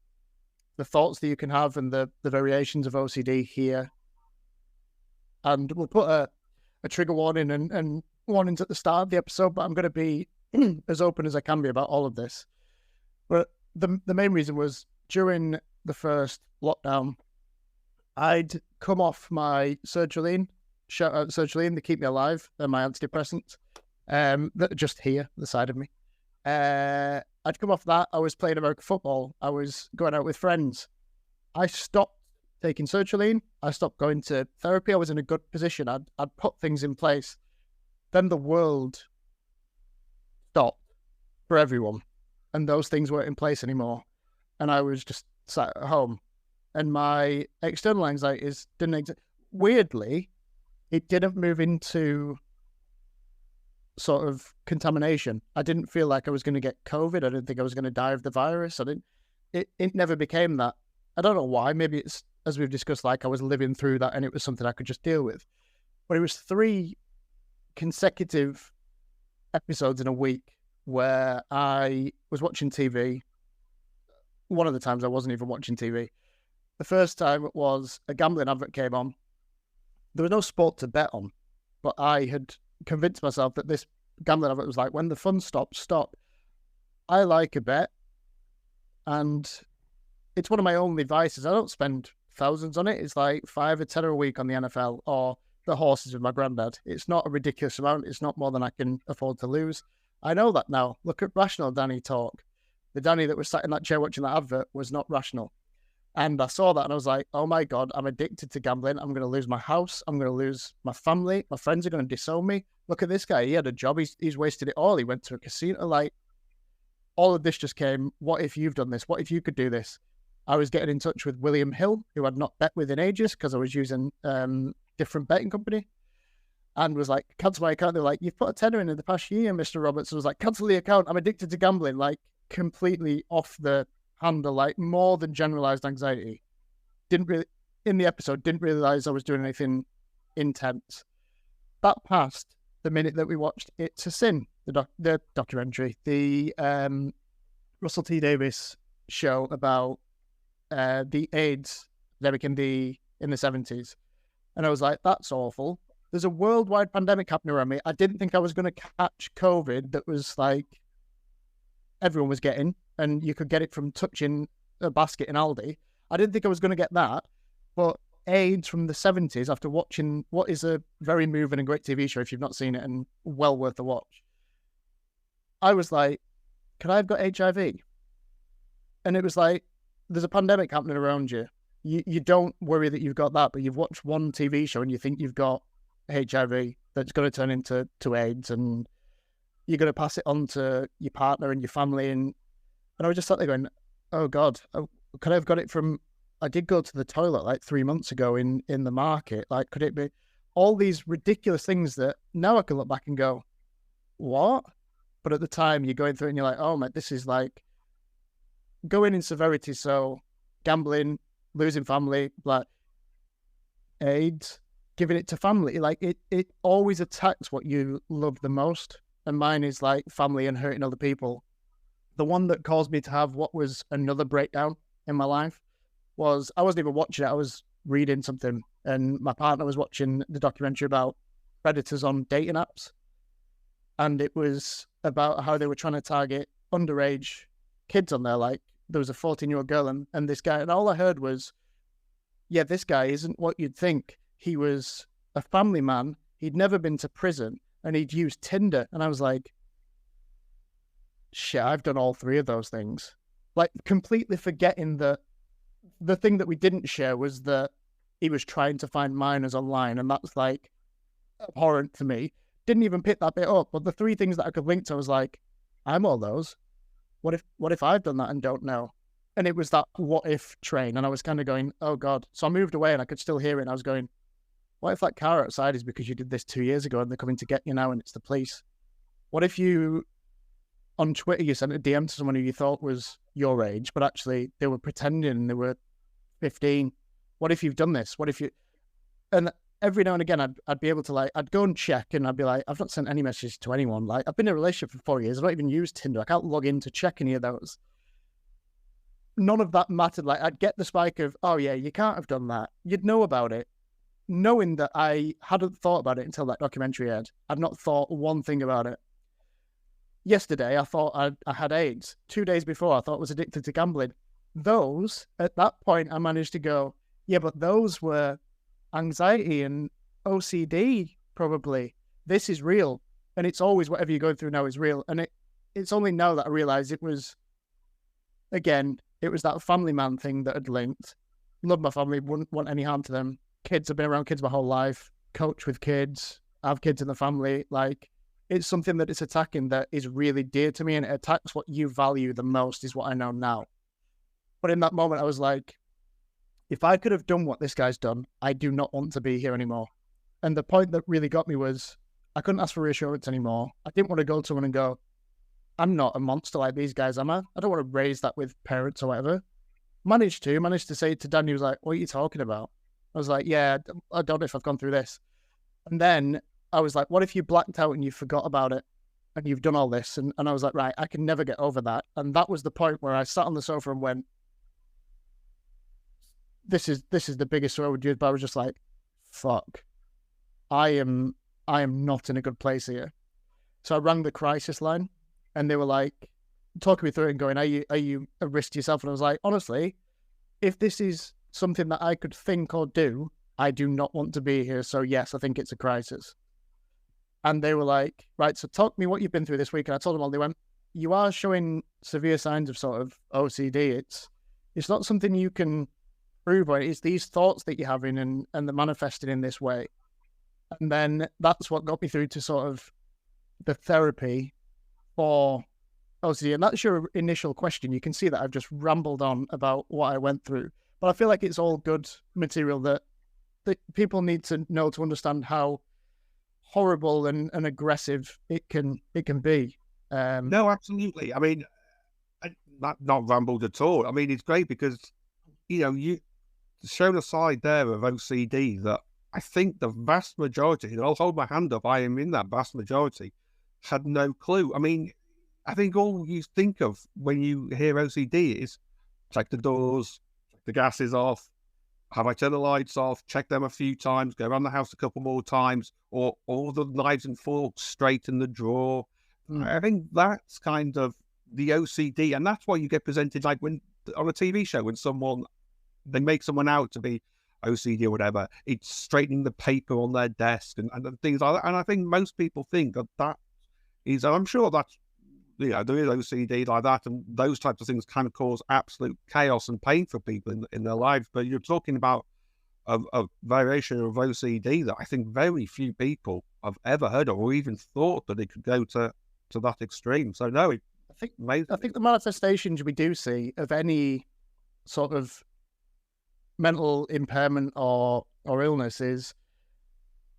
the thoughts that you can have and the variations of OCD here. And we'll put a trigger warning and warnings at the start of the episode, but I'm going to be as open as I can be about all of this. But the main reason was during the first lockdown, I'd come off my sertraline, shout out sertraline, they keep me alive, and my antidepressants, that are just here, the side of me. I'd come off that. I was playing American football. I was going out with friends. I stopped taking sertraline. I stopped going to therapy. I was in a good position. I'd put things in place. Then the world stopped for everyone, and those things weren't in place anymore. And I was just sat at home, and my external anxieties didn't exist. Weirdly, it didn't move into sort of contamination. I didn't feel like I was going to get COVID. I didn't think I was going to die of the virus. It never became that. I don't know why. Maybe it's, as we've discussed, like I was living through that and it was something I could just deal with. But it was 3 consecutive episodes in a week where I was watching TV. One of the times I wasn't even watching TV. The first time it was a gambling advert came on. There was no sport to bet on, but I had convinced myself that this gambling advert was like, when the fun stops, stop. I like a bet, and it's one of my only vices. I don't spend thousands on it. It's like 5 or 10 a week on the NFL or the horses with my granddad. It's not a ridiculous amount. It's not more than I can afford to lose. I know that now. Look at rational Danny talk. The Danny that was sat in that chair watching that advert was not rational. And I saw that and I was like, oh my God, I'm addicted to gambling. I'm going to lose my house. I'm going to lose my family. My friends are going to disown me. Look at this guy. He had a job. He's wasted it all. He went to a casino. Like, all of this just came. What if you've done this? What if you could do this? I was getting in touch with William Hill, who I'd not bet with in ages because I was using different betting company, and was like, cancel my account. They're like, you've put a tenner in the past year, Mr. Roberts. I was like, cancel the account. I'm addicted to gambling. Like, completely off the handle, like more than generalized anxiety. Didn't really realize I was doing anything intense. That passed the minute that we watched It's a Sin, the documentary, the Russell T Davies show about the AIDS epidemic in the 70s. And I was like, that's awful. There's a worldwide pandemic happening around me. I didn't think I was going to catch COVID that was like everyone was getting, and you could get it from touching a basket in Aldi. I didn't think I was going to get that. But AIDS from the 70s, after watching what is a very moving and great TV show, if you've not seen it, and well worth a watch, I was like, could I have got HIV? And it was like, there's a pandemic happening around you. You don't worry that you've got that, but you've watched one TV show and you think you've got HIV that's going to turn into AIDS, and you're going to pass it on to your partner and your family. And I was just sat there going, oh God, could I have got it from, I did go to the toilet like 3 months ago in the market. Like, could it be all these ridiculous things that now I can look back and go, what? But at the time you're going through it and you're like, oh, mate, this is like going in severity. So gambling, losing family, like AIDS, giving it to family. Like it always attacks what you love the most. And mine is like family and hurting other people. The one that caused me to have what was another breakdown in my life was, I wasn't even watching it. I was reading something, and my partner was watching the documentary about predators on dating apps. And it was about how they were trying to target underage kids on there. Like, there was a 14-year-old girl and this guy, and all I heard was, yeah, this guy isn't what you'd think. He was a family man. He'd never been to prison, and he'd used Tinder. And I was like, shit, I've done all 3 of those things. Like, completely forgetting that the thing that we didn't share was that he was trying to find minors online, and that's like abhorrent to me. Didn't even pick that bit up. But the 3 things that I could link to, I was like, I'm all those. What if I've done that and don't know? And it was that what if train. And I was kind of going, oh God. So I moved away and I could still hear it. And I was going, what if that car outside is because you did this 2 years ago and they're coming to get you now and it's the police? What if you, on Twitter, you sent a DM to someone who you thought was your age, but actually they were pretending they were 15? What if you've done this? What if you... And every now and again, I'd be able to, like, I'd go and check and I'd be like, I've not sent any messages to anyone. Like, I've been in a relationship for 4 years. I don't even use Tinder. I can't log in to check any of those. none of that mattered. Like, I'd get the spike of, oh yeah, you can't have done that. You'd know about it. Knowing that I hadn't thought about it until that documentary aired. I'd not thought one thing about it. Yesterday, I thought I had AIDS. 2 days before, I thought I was addicted to gambling. Those, at that point, I managed to go, yeah, but those were anxiety and OCD, probably. This is real. And it's always whatever you're going through now is real. And it's only now that I realised it was, again, it was that family man thing that had linked. Love my family, wouldn't want any harm to them. Kids, I've been around kids my whole life, coach with kids, have kids in the family. Like, it's something that it's attacking that is really dear to me, and it attacks what you value the most, is what I know now. But in that moment, I was like, if I could have done what this guy's done, I do not want to be here anymore. And the point that really got me was I couldn't ask for reassurance anymore. I didn't want to go to someone and go, I'm not a monster like these guys, am I? I don't want to raise that with parents or whatever. Managed to say it to Dan. He was like, what are you talking about? I was like, yeah, I don't know if I've gone through this. And then I was like, what if you blacked out and you forgot about it and you've done all this? And I was like, right, I can never get over that. And that was the point where I sat on the sofa and went, this is the biggest throw with you. But I was just like, fuck, I am not in a good place here. So I rang the crisis line and they were like, talking me through it and going, are you a risk to yourself? And I was like, honestly, if this is something that I could think or do, I do not want to be here. So yes, I think it's a crisis. And they were like, right, so talk me what you've been through this week. And I told them all. They went, you are showing severe signs of sort of OCD. It's not something you can prove, or it's these thoughts that you're having and they're manifesting in this way. And then that's what got me through to sort of the therapy for OCD. And that's your initial question. You can see that I've just rambled on about what I went through. But I feel like it's all good material that people need to know to understand how horrible and aggressive it can be. No, absolutely. I mean, not rambled at all. I mean, it's great because, you shown a side there of OCD that I think the vast majority, and I'll hold my hand up, I am in that vast majority, had no clue. I mean, I think all you think of when you hear OCD is check the doors, check the gases off, have I turned the lights off, check them a few times, go around the house a couple more times, or all the knives and forks straight in the drawer. I think that's kind of the OCD, and that's why you get presented like when on a TV show when they make someone out to be OCD or whatever, it's straightening the paper on their desk and things like that. And I think most people think that is, I'm sure that's, there is OCD like that, and those types of things kind of cause absolute chaos and pain for people in their lives. But you're talking about a variation of OCD that I think very few people have ever heard of, or even thought that it could go to that extreme. So no, I think the manifestations we do see of any sort of mental impairment or illness is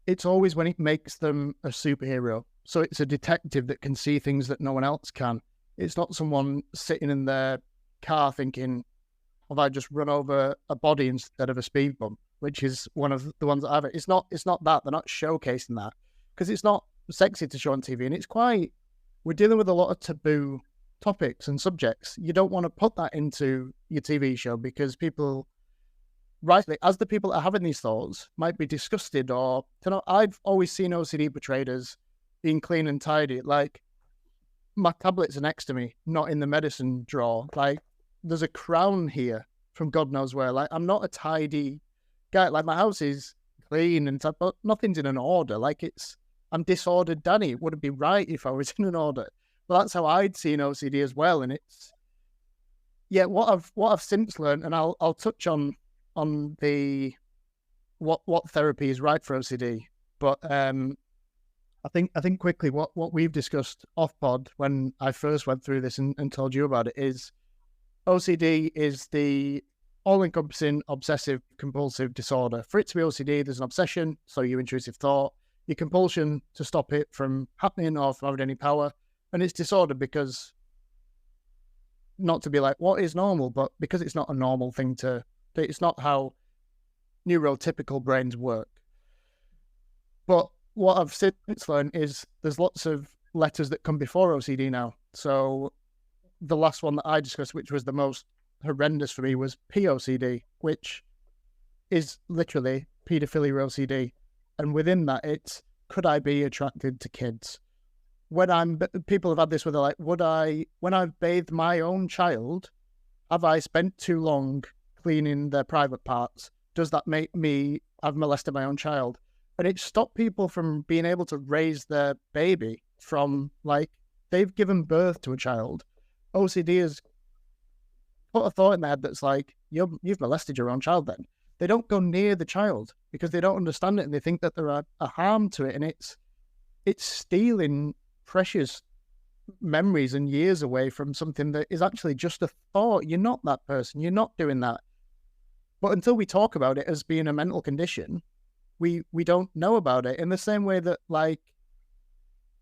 it's always when it makes them a superhero. So it's a detective that can see things that no one else can. It's not someone sitting in their car thinking, have I just run over a body instead of a speed bump, which is one of the ones that I've... It's not that. They're not showcasing that because it's not sexy to show on TV. And it's quite... We're dealing with a lot of taboo topics and subjects. You don't want to put that into your TV show because people... rightly, as the people that are having these thoughts might be disgusted or... I've always seen OCD portrayed as being clean and tidy. Like, my tablets are next to me, not in the medicine drawer. Like, there's a crown here from God knows where. Like, I'm not a tidy guy. Like, my house is clean and stuff, but nothing's in an order. Like, I'm disordered Danny. It wouldn't be right if I was in an order. But that's how I'd seen OCD as well. And it's... Yeah, what I've since learned, and I'll touch on the what therapy is right for OCD, but I think quickly what we've discussed off pod when I first went through this and told you about it is OCD is the all-encompassing obsessive compulsive disorder. For it to be OCD, there's an obsession, so your intrusive thought, your compulsion to stop it from happening or from having any power, and it's disordered because, not to be like what is normal, but because it's not a normal thing it's not how neurotypical brains work. But what I've since learned is there's lots of letters that come before OCD now. So the last one that I discussed, which was the most horrendous for me was POCD, which is literally paedophilia OCD. And within that, it's, could I be attracted to kids? People have had this where they're like, when I've bathed my own child, have I spent too long cleaning their private parts? Does that make me have molested my own child? And it stopped people from being able to raise their baby from, like, they've given birth to a child. OCD has put a thought in their head that's like, you've molested your own child then. They don't go near the child because they don't understand it and they think that there are a harm to it. And it's stealing precious memories and years away from something that is actually just a thought. You're not that person. You're not doing that. But until we talk about it as being a mental condition, we don't know about it in the same way that, like,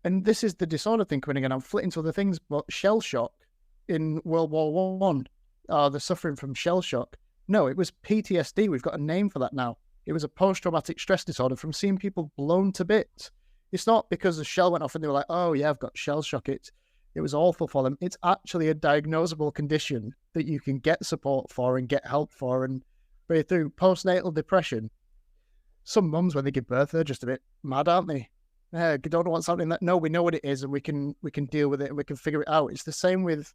and this is the disorder thing coming again. I'm flitting to other things, but shell shock in World War One, the suffering from shell shock. No, it was PTSD. We've got a name for that now. It was a post-traumatic stress disorder from seeing people blown to bits. It's not because the shell went off and they were like, oh yeah, I've got shell shock. It was awful for them. It's actually a diagnosable condition that you can get support for and get help for. And through postnatal depression, some mums, when they give birth, they're just a bit mad, aren't they? You don't know what's happening. No, we know what it is and we can deal with it and we can figure it out. It's the same with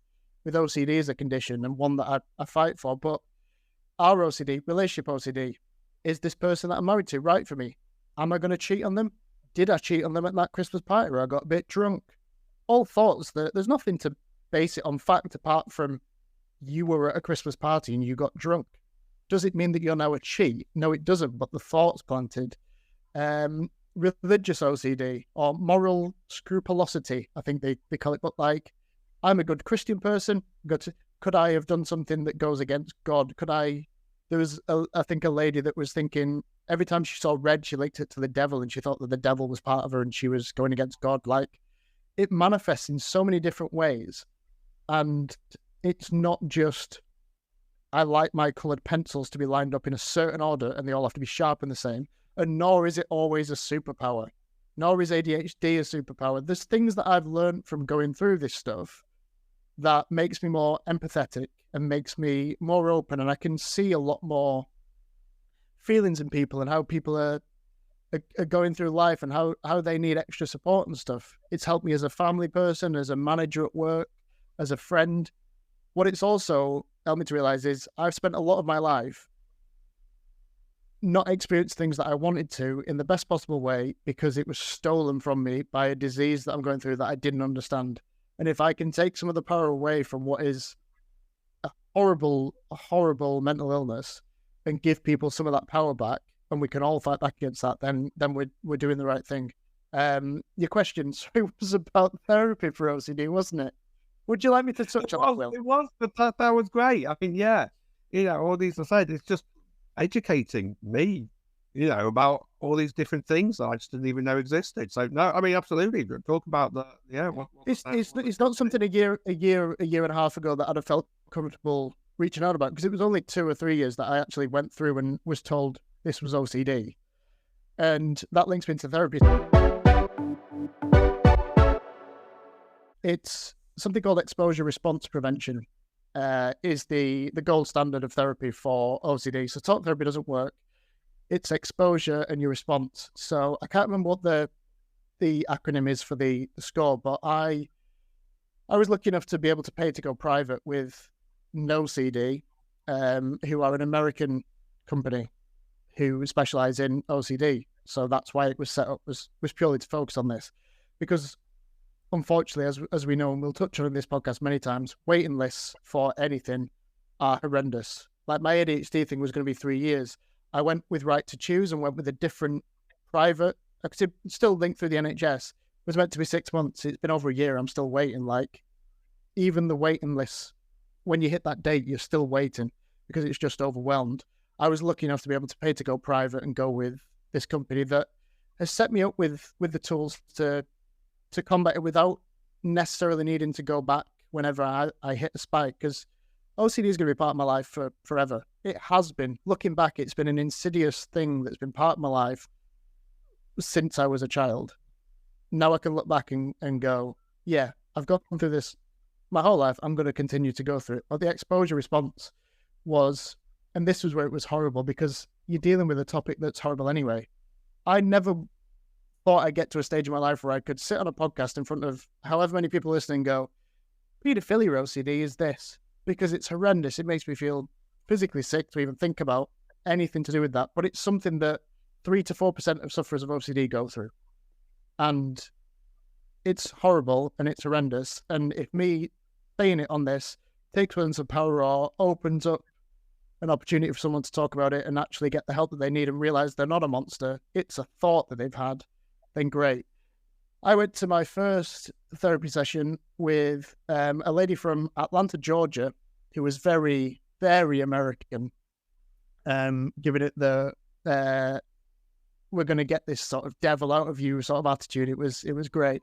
OCD as a condition and one that I fight for. But our OCD, relationship OCD, is this person that I'm married to right for me? Am I going to cheat on them? Did I cheat on them at that Christmas party where I got a bit drunk? All thoughts that there's nothing to base it on fact apart from you were at a Christmas party and you got drunk. Does it mean that you're now a cheat? No, it doesn't, but the thought's planted. Religious OCD or moral scrupulosity, I think they call it. But like, I'm a good Christian person. Could I have done something that goes against God? There was, I think, a lady that was thinking every time she saw red, she linked it to the devil and she thought that the devil was part of her and she was going against God. Like, it manifests in so many different ways. And it's not just, I like my coloured pencils to be lined up in a certain order and they all have to be sharp and the same. And nor is it always a superpower. Nor is ADHD a superpower. There's things that I've learned from going through this stuff that makes me more empathetic and makes me more open, and I can see a lot more feelings in people and how people are going through life and how they need extra support and stuff. It's helped me as a family person, as a manager at work, as a friend. What it's also helped me to realize is I've spent a lot of my life not experienced things that I wanted to in the best possible way because it was stolen from me by a disease that I'm going through that I didn't understand. And if I can take some of the power away from what is a horrible mental illness and give people some of that power back, and we can all fight back against that, then we're doing the right thing. Your question was about therapy for OCD, wasn't it? Would you like me to touch on that, Will? It was, but that was great. I mean, yeah, all these I said, it's just educating me, about all these different things that I just didn't even know existed. So no, I mean, absolutely. Talk about that. Yeah, it's not something a year and a half ago that I'd have felt comfortable reaching out about because it was only 2 or 3 years that I actually went through and was told this was OCD, and that links me into therapy. It's something called exposure response prevention. Is the gold standard of therapy for OCD. So talk therapy doesn't work. It's exposure and your response. So I can't remember what the acronym is for the score, but I was lucky enough to be able to pay to go private with No CD, who are an American company who specialize in OCD. So that's why it was set up, was purely to focus on this. Because unfortunately, as we know, and we'll touch on in this podcast many times, waiting lists for anything are horrendous. Like my ADHD thing was going to be 3 years. I went with Right to Choose and went with a different private, still linked through the NHS. It was meant to be 6 months. It's been over a year. I'm still waiting. Like, even the waiting lists, when you hit that date, you're still waiting because it's just overwhelmed. I was lucky enough to be able to pay to go private and go with this company that has set me up with the tools to combat it without necessarily needing to go back whenever I hit a spike, because OCD is going to be part of my life for forever. It has been. Looking back, it's been an insidious thing that's been part of my life since I was a child. Now I can look back and go, yeah, I've gone through this my whole life, I'm going to continue to go through it. But the exposure response was, and this was where it was horrible, because you're dealing with a topic that's horrible anyway. I never thought I'd get to a stage in my life where I could sit on a podcast in front of however many people listening and go, paedophilia OCD is this, because it's horrendous. It makes me feel physically sick to even think about anything to do with that. But it's something that 3 to 4% of sufferers of OCD go through. And it's horrible and it's horrendous. And if me saying it on this takes one some power or opens up an opportunity for someone to talk about it and actually get the help that they need and realize they're not a monster, it's a thought that they've had, then great. I went to my first therapy session with a lady from Atlanta, Georgia, who was very, very American, giving it the we're going to get this sort of devil out of you sort of attitude. It was great.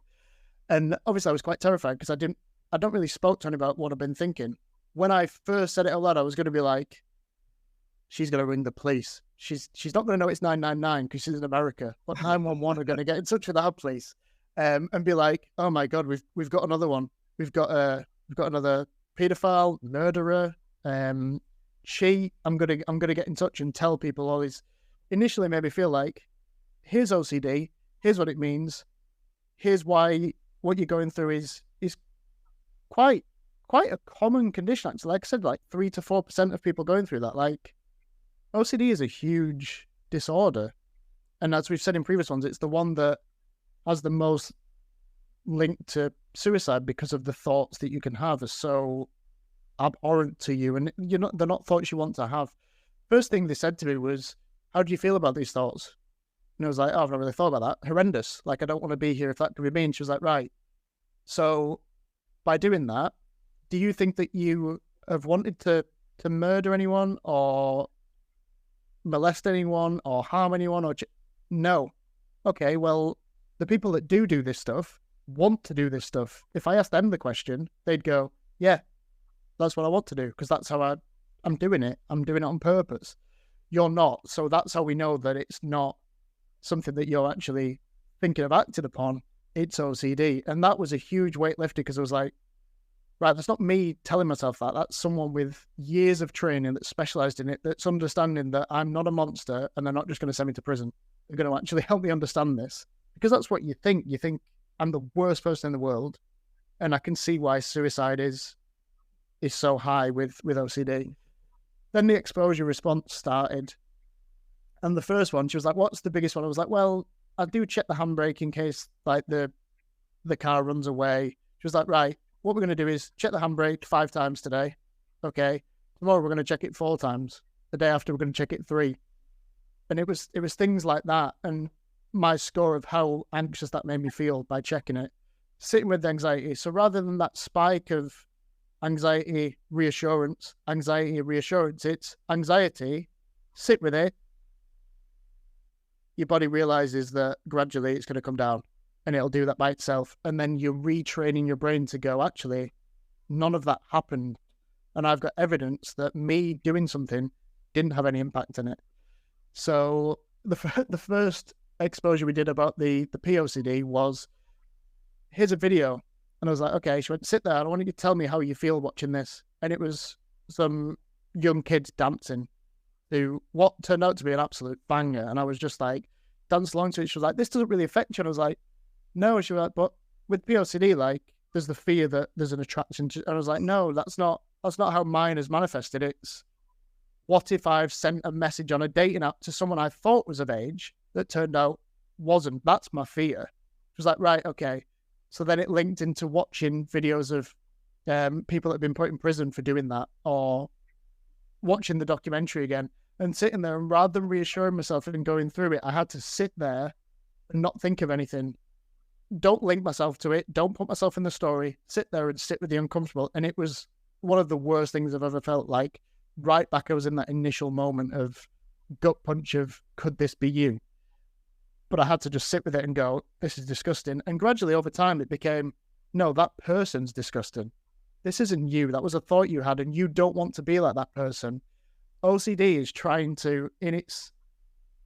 And obviously I was quite terrified because I don't really spoke to anyone about what I've been thinking. When I first said it out loud, I was going to be like, she's going to ring the police. She's not going to know it's 999 because she's in America, but 911 are going to get in touch with our police and be like, oh my God, we've got another one. We've got another pedophile, murderer. I'm going to get in touch and tell people all these. Initially made me feel like, here's OCD, here's what it means, here's why what you're going through is quite a common condition. Actually, like I said, like 3 to 4% of people going through that. Like, OCD is a huge disorder, and as we've said in previous ones, it's the one that has the most link to suicide because of the thoughts that you can have are so abhorrent to you, and they're not thoughts you want to have. First thing they said to me was, how do you feel about these thoughts? And I was like, oh, I've not really thought about that. Horrendous. Like, I don't want to be here if that could be me. And she was like, right. So by doing that, do you think that you have wanted to murder anyone or molest anyone or harm anyone? No. Okay, well, the people that do this stuff want to do this stuff. If I asked them the question, they'd go, yeah, that's what I want to do because that's how I'm doing it. I'm doing it on purpose. You're not. So that's how we know that it's not something that you're actually thinking of acting upon. It's OCD. And that was a huge weight lifted because I was like, right, that's not me telling myself that. That's someone with years of training that's specialized in it, that's understanding that I'm not a monster and they're not just going to send me to prison. They're going to actually help me understand this. Because that's what you think. You think I'm the worst person in the world. And I can see why suicide is so high with OCD. Then the exposure response started. And the first one, she was like, what's the biggest one? I was like, well, I do check the handbrake in case like the car runs away. She was like, right, what we're going to do is check the handbrake 5 times today. Okay. Tomorrow we're going to check it 4 times. The day after we're going to check it 3. And it was things like that. And my score of how anxious that made me feel by checking it, sitting with the anxiety. So rather than that spike of anxiety, reassurance, it's anxiety, sit with it. Your body realizes that gradually it's going to come down and it'll do that by itself. And then you're retraining your brain to go, actually, none of that happened. And I've got evidence that me doing something didn't have any impact on it. So the first exposure we did about the POCD was, here's a video. And I was like, okay, she went, sit there. I want you to tell me how you feel watching this. And it was some young kids dancing to what turned out to be an absolute banger. And I was just like, dance along to it. She was like, this doesn't really affect you. And I was like, no. She was like, but with POCD, like, there's the fear that there's an attraction to, and I was like, no, that's not how mine has manifested. It's, what if I've sent a message on a dating app to someone I thought was of age that turned out wasn't? That's my fear. She was like, right, okay. So then it linked into watching videos of people that have been put in prison for doing that, or watching the documentary again and sitting there, and rather than reassuring myself and going through it, I had to sit there and not think of anything. Don't link myself to it. Don't put myself in the story. Sit there and sit with the uncomfortable. And it was one of the worst things I've ever felt. Like, right back, I was in that initial moment of gut punch of, could this be you? But I had to just sit with it and go, this is disgusting. And gradually over time, it became, no, that person's disgusting. This isn't you. That was a thought you had, and you don't want to be like that person. OCD is trying to, in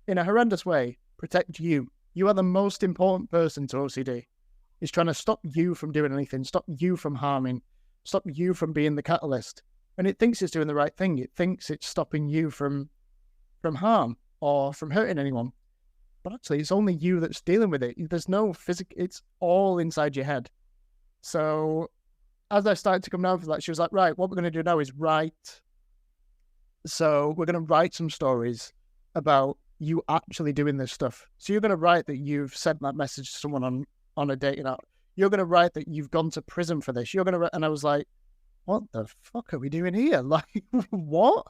a horrendous way, protect you. You are the most important person to OCD. It's trying to stop you from doing anything, stop you from harming. stop you from being the catalyst. And it thinks it's doing the right thing. It thinks it's stopping you from harm or from hurting anyone. But actually, it's only you that's dealing with it. There's no physical, it's all inside your head. So as I started to come down from that, she was like, right, what we're going to do now is write. So we're going to write some stories about you actually doing this stuff. So you're going to write that you've sent that message to someone on a dating app. You're going to write that you've gone to prison for this. You're going to write, and I was like, what the fuck are we doing here? Like, what?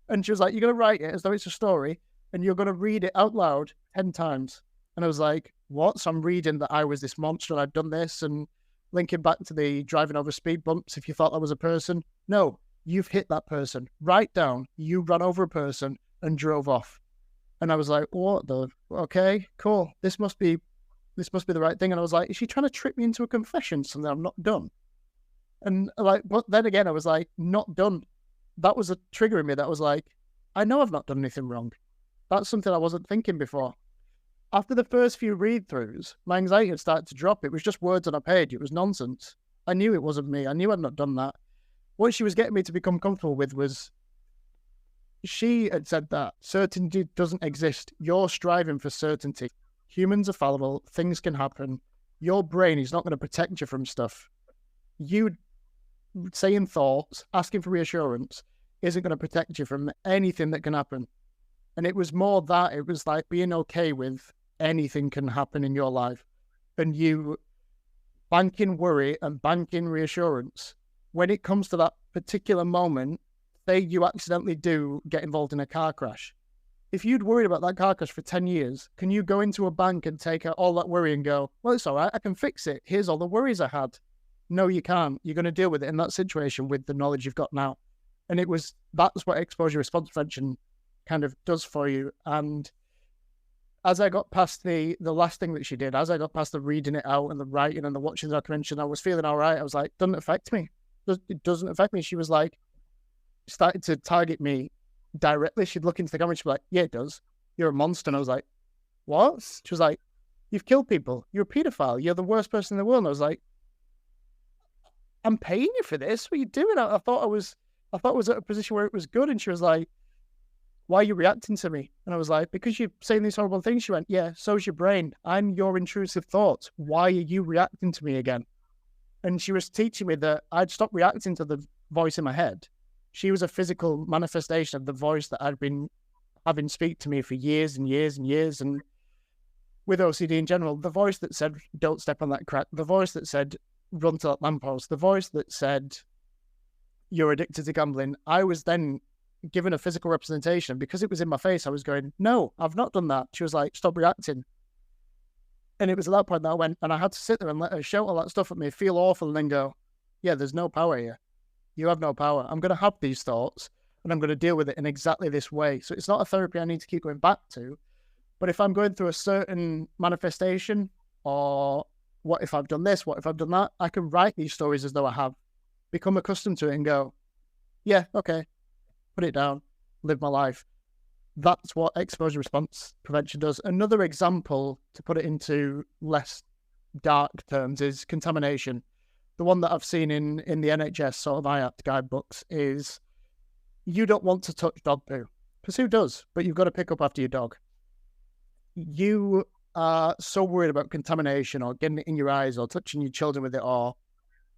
And she was like, you're going to write it as though it's a story, and you're going to read it out loud 10 times. And I was like, what? So I'm reading that I was this monster and I'd done this, and linking back to the driving over speed bumps, if you thought that was a person. No, you've hit that person. Write down, you ran over a person and drove off. And I was like, what the? Okay, cool. This must be the right thing. And I was like, is she trying to trick me into a confession, something I'm not done? And like, but then again, I was like, not done. That was a trigger in me. That was like, I know I've not done anything wrong. That's something I wasn't thinking before. After the first few read-throughs, my anxiety had started to drop. It was just words on a page. It was nonsense. I knew it wasn't me. I knew I'd not done that. What she was getting me to become comfortable with was, she had said that certainty doesn't exist. You're striving for certainty. Humans are fallible. Things can happen. Your brain is not going to protect you from stuff. You saying thoughts, asking for reassurance, isn't going to protect you from anything that can happen. And it was more that, it was like being okay with anything can happen in your life. And you banking worry and banking reassurance. When it comes to that particular moment, say you accidentally do get involved in a car crash. If you'd worried about that car crash for 10 years, can you go into a bank and take out all that worry and go, well, it's all right, I can fix it. Here's all the worries I had. No, you can't. You're going to deal with it in that situation with the knowledge you've got now. And that's what exposure response prevention kind of does for you. And as I got past the last thing that she did, as I got past the reading it out and the writing and the watching the documentary, I was feeling all right. I was like, doesn't affect me. It doesn't affect me. She was like, started to target me directly. She'd look into the camera and she'd be like, yeah, it does. You're a monster. And I was like, what? She was like, you've killed people. You're a pedophile. You're the worst person in the world. And I was like, I'm paying you for this. What are you doing? I thought I was at a position where it was good. And she was like, why are you reacting to me? And I was like, because you're saying these horrible things. She went, yeah, so's your brain. I'm your intrusive thoughts. Why are you reacting to me again? And she was teaching me that I'd stop reacting to the voice in my head. She was a physical manifestation of the voice that I'd been having speak to me for years and years and years. And with OCD in general, the voice that said, don't step on that crack, the voice that said, run to that lamppost, the voice that said, you're addicted to gambling, I was then given a physical representation. Because it was in my face, I was going, no, I've not done that. She was like, stop reacting. And it was at that point that I went, and I had to sit there and let her shout all that stuff at me, feel awful, and then go, yeah, there's no power here. You have no power. I'm going to have these thoughts, and I'm going to deal with it in exactly this way. So it's not a therapy I need to keep going back to. But if I'm going through a certain manifestation, or what if I've done this, what if I've done that, I can write these stories as though I have, become accustomed to it and go, yeah, okay, put it down, live my life. That's what exposure response prevention does. Another example, to put it into less dark terms, is contamination. The one that I've seen in the NHS sort of IAPT guidebooks is, you don't want to touch dog poo. Because who does? But you've got to pick up after your dog. You are so worried about contamination or getting it in your eyes or touching your children with it, or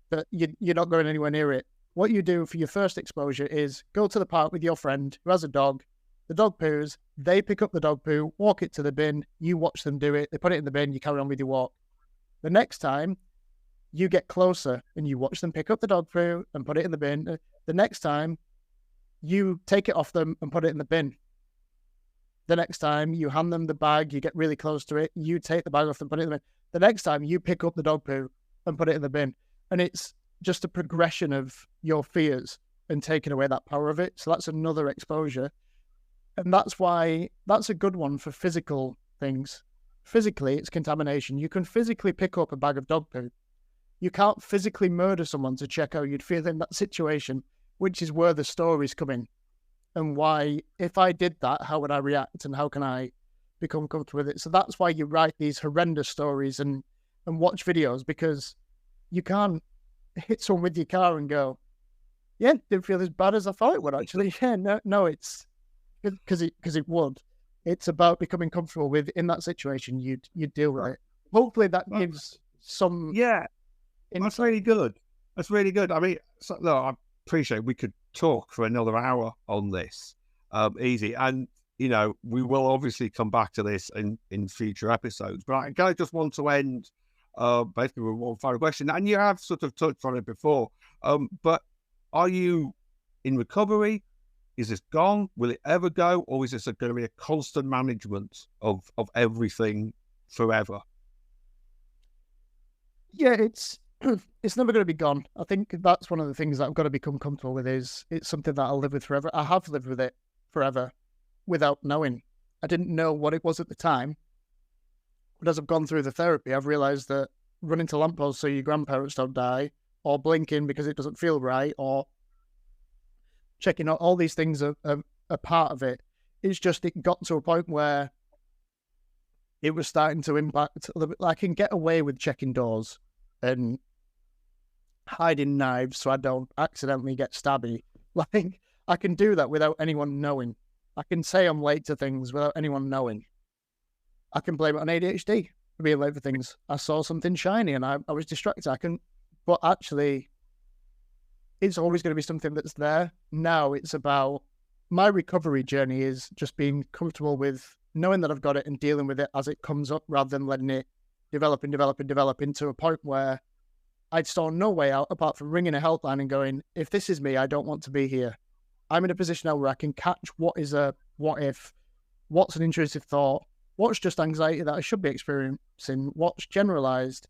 that you're not going anywhere near it. What you do for your first exposure is go to the park with your friend who has a dog. The dog poos, they pick up the dog poo, walk it to the bin, you watch them do it, they put it in the bin, you carry on with your walk. The next time, you get closer and you watch them pick up the dog poo and put it in the bin. The next time, you take it off them and put it in the bin. The next time, you hand them the bag, you get really close to it, you take the bag off them, put it in the bin. The next time, you pick up the dog poo and put it in the bin. And it's just a progression of your fears and taking away that power of it. So that's another exposure. And that's why that's a good one for physical things. Physically, it's contamination. You can physically pick up a bag of dog poo. You can't physically murder someone to check how you'd feel in that situation, which is where the stories come in. And why, if I did that, how would I react and how can I become comfortable with it? So that's why you write these horrendous stories and watch videos, because you can't hit someone with your car and go, yeah, didn't feel as bad as I thought it would actually. Yeah, no, it's because it would. It's about becoming comfortable with in that situation. You deal with it. Hopefully that gives some. Yeah, insight. that's really good. That's really good. I mean, look, I appreciate we could talk for another hour on this, easy. And we will obviously come back to this in future episodes. But I kind of just want to end basically with one final question. And you have sort of touched on it before. But are you in recovery? Is this gone? Will it ever go? Or is this going to be a constant management of everything forever? Yeah, it's never going to be gone. I think that's one of the things that I've got to become comfortable with. Is it's something that I'll live with forever. I have lived with it forever without knowing. I didn't know what it was at the time. But as I've gone through the therapy, I've realised that running to lampposts so your grandparents don't die, or blinking because it doesn't feel right, or checking out all these things are part of it. It's just it got to a point where it was starting to impact a little bit. I can get away with checking doors and hiding knives so I don't accidentally get stabby. Like, I can do that without anyone knowing. I can say I'm late to things without anyone knowing. I can blame it on ADHD for being late for things. I saw something shiny and I was distracted. But actually, it's always going to be something that's there. Now it's about my recovery journey is just being comfortable with knowing that I've got it and dealing with it as it comes up rather than letting it develop into a point where I'd saw no way out apart from ringing a helpline and going, if this is me, I don't want to be here. I'm in a position now where I can catch what is a what if, what's an intrusive thought, what's just anxiety that I should be experiencing, what's generalized,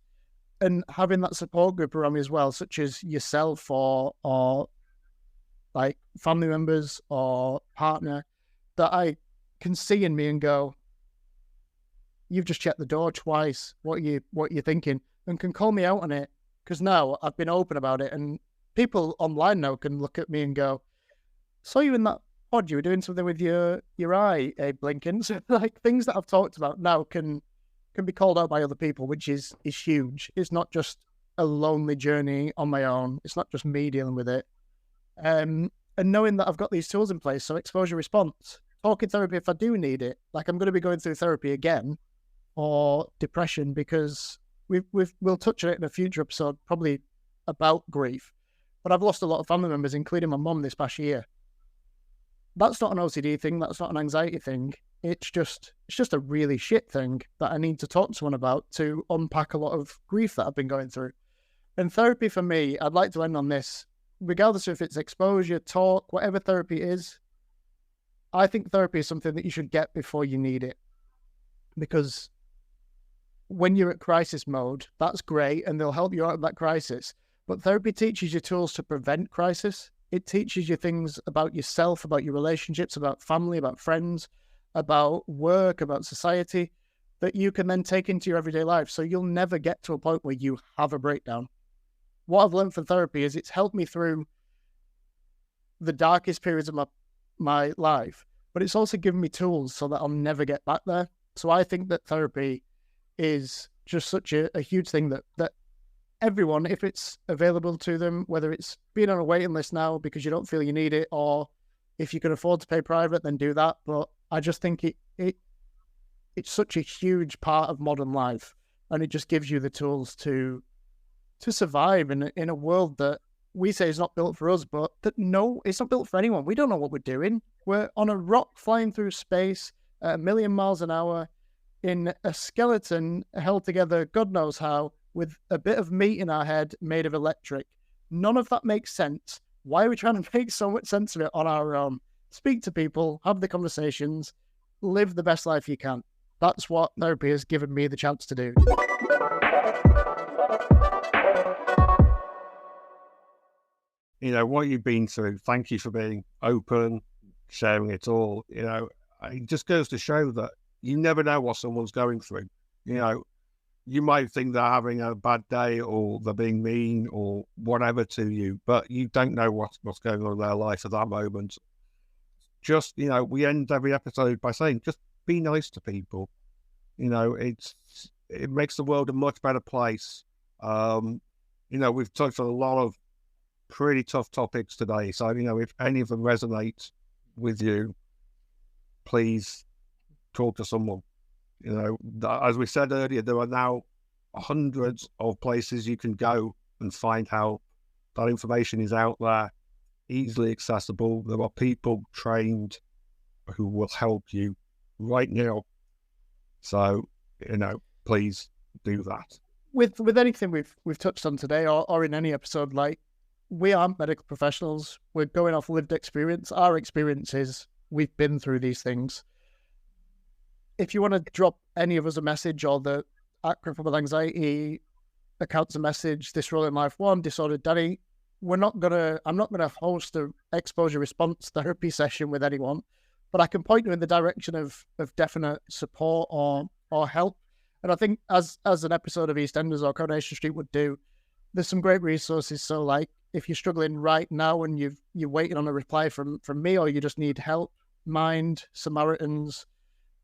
and having that support group around me as well, such as yourself or like family members or partner that I can see in me and go, you've just checked the door twice. What are you thinking? And can call me out on it. Because now I've been open about it and people online now can look at me and go, saw you in that pod, you were doing something with your eye, Abe Blinkin. So like things that I've talked about now can be called out by other people, which is huge. It's not just a lonely journey on my own. It's not just me dealing with it. And knowing that I've got these tools in place, so exposure response, talking therapy if I do need it. Like I'm going to be going through therapy again or depression because we'll touch on it in a future episode, probably about grief. But I've lost a lot of family members, including my mum this past year. That's not an OCD thing. That's not an anxiety thing. It's just a really shit thing that I need to talk to someone about to unpack a lot of grief that I've been going through. And therapy for me, I'd like to end on this, regardless if it's exposure, talk, whatever therapy is, I think therapy is something that you should get before you need it. Because when you're at crisis mode, that's great and they'll help you out of that crisis. But therapy teaches you tools to prevent crisis. It teaches you things about yourself, about your relationships, about family, about friends, about work, about society that you can then take into your everyday life. So you'll never get to a point where you have a breakdown. What I've learned from therapy is it's helped me through the darkest periods of my life, but it's also given me tools so that I'll never get back there. So I think that therapy is just such a huge thing that everyone, if it's available to them, whether it's being on a waiting list now because you don't feel you need it, or if you can afford to pay private, then do that. But I just think it's such a huge part of modern life, and it just gives you the tools to survive in a world that we say is not built for us, but that no, it's not built for anyone. We don't know what we're doing. We're on a rock flying through space at 1,000,000 miles an hour in a skeleton held together, God knows how, with a bit of meat in our head made of electric. None of that makes sense. Why are we trying to make so much sense of it on our own? Speak to people, have the conversations, live the best life you can. That's what therapy has given me the chance to do. What you've been through, thank you for being open, sharing it all. It just goes to show that you never know what someone's going through. You might think they're having a bad day or they're being mean or whatever to you, but you don't know what's going on in their life at that moment. Just, we end every episode by saying, just be nice to people. It makes the world a much better place. we've touched on a lot of pretty tough topics today. So, if any of them resonate with you, please talk to someone. As we said earlier, there are now hundreds of places you can go and find help. That information is out there, easily accessible. There are people trained who will help you right now. So, please do that. With anything we've touched on today, or in any episode, like, we aren't medical professionals. We're going off lived experience. Our experience is we've been through these things. If you want to drop any of us a message, or the at Crippled with Anxiety accounts a message, This Role in Life 1, Disordered Daddy, I'm not gonna host an exposure response therapy session with anyone, but I can point you in the direction of definite support or help. And I think as an episode of EastEnders or Coronation Street would do, there's some great resources. So, like, if you're struggling right now and you're waiting on a reply from me, or you just need help, Mind, Samaritans,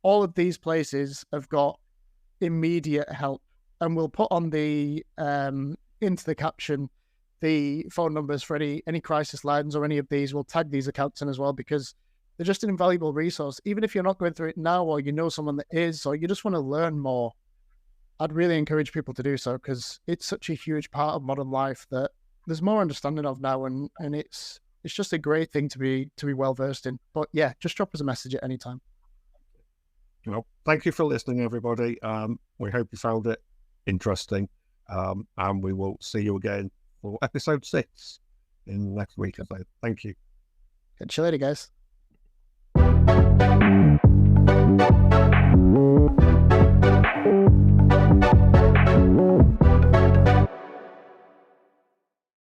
all of these places have got immediate help. And we'll put on the into the caption the phone numbers for any crisis lines or any of these. We'll tag these accounts in as well, because they're just an invaluable resource. Even if you're not going through it now, or you know someone that is, or you just want to learn more, I'd really encourage people to do so, because it's such a huge part of modern life that there's more understanding of now, and it's just a great thing to be well versed in. But yeah, just drop us a message at any time. Thank you for listening, everybody. We hope you found it interesting, and we will see you again for episode 6 in next week. Thank you. Catch you later, guys.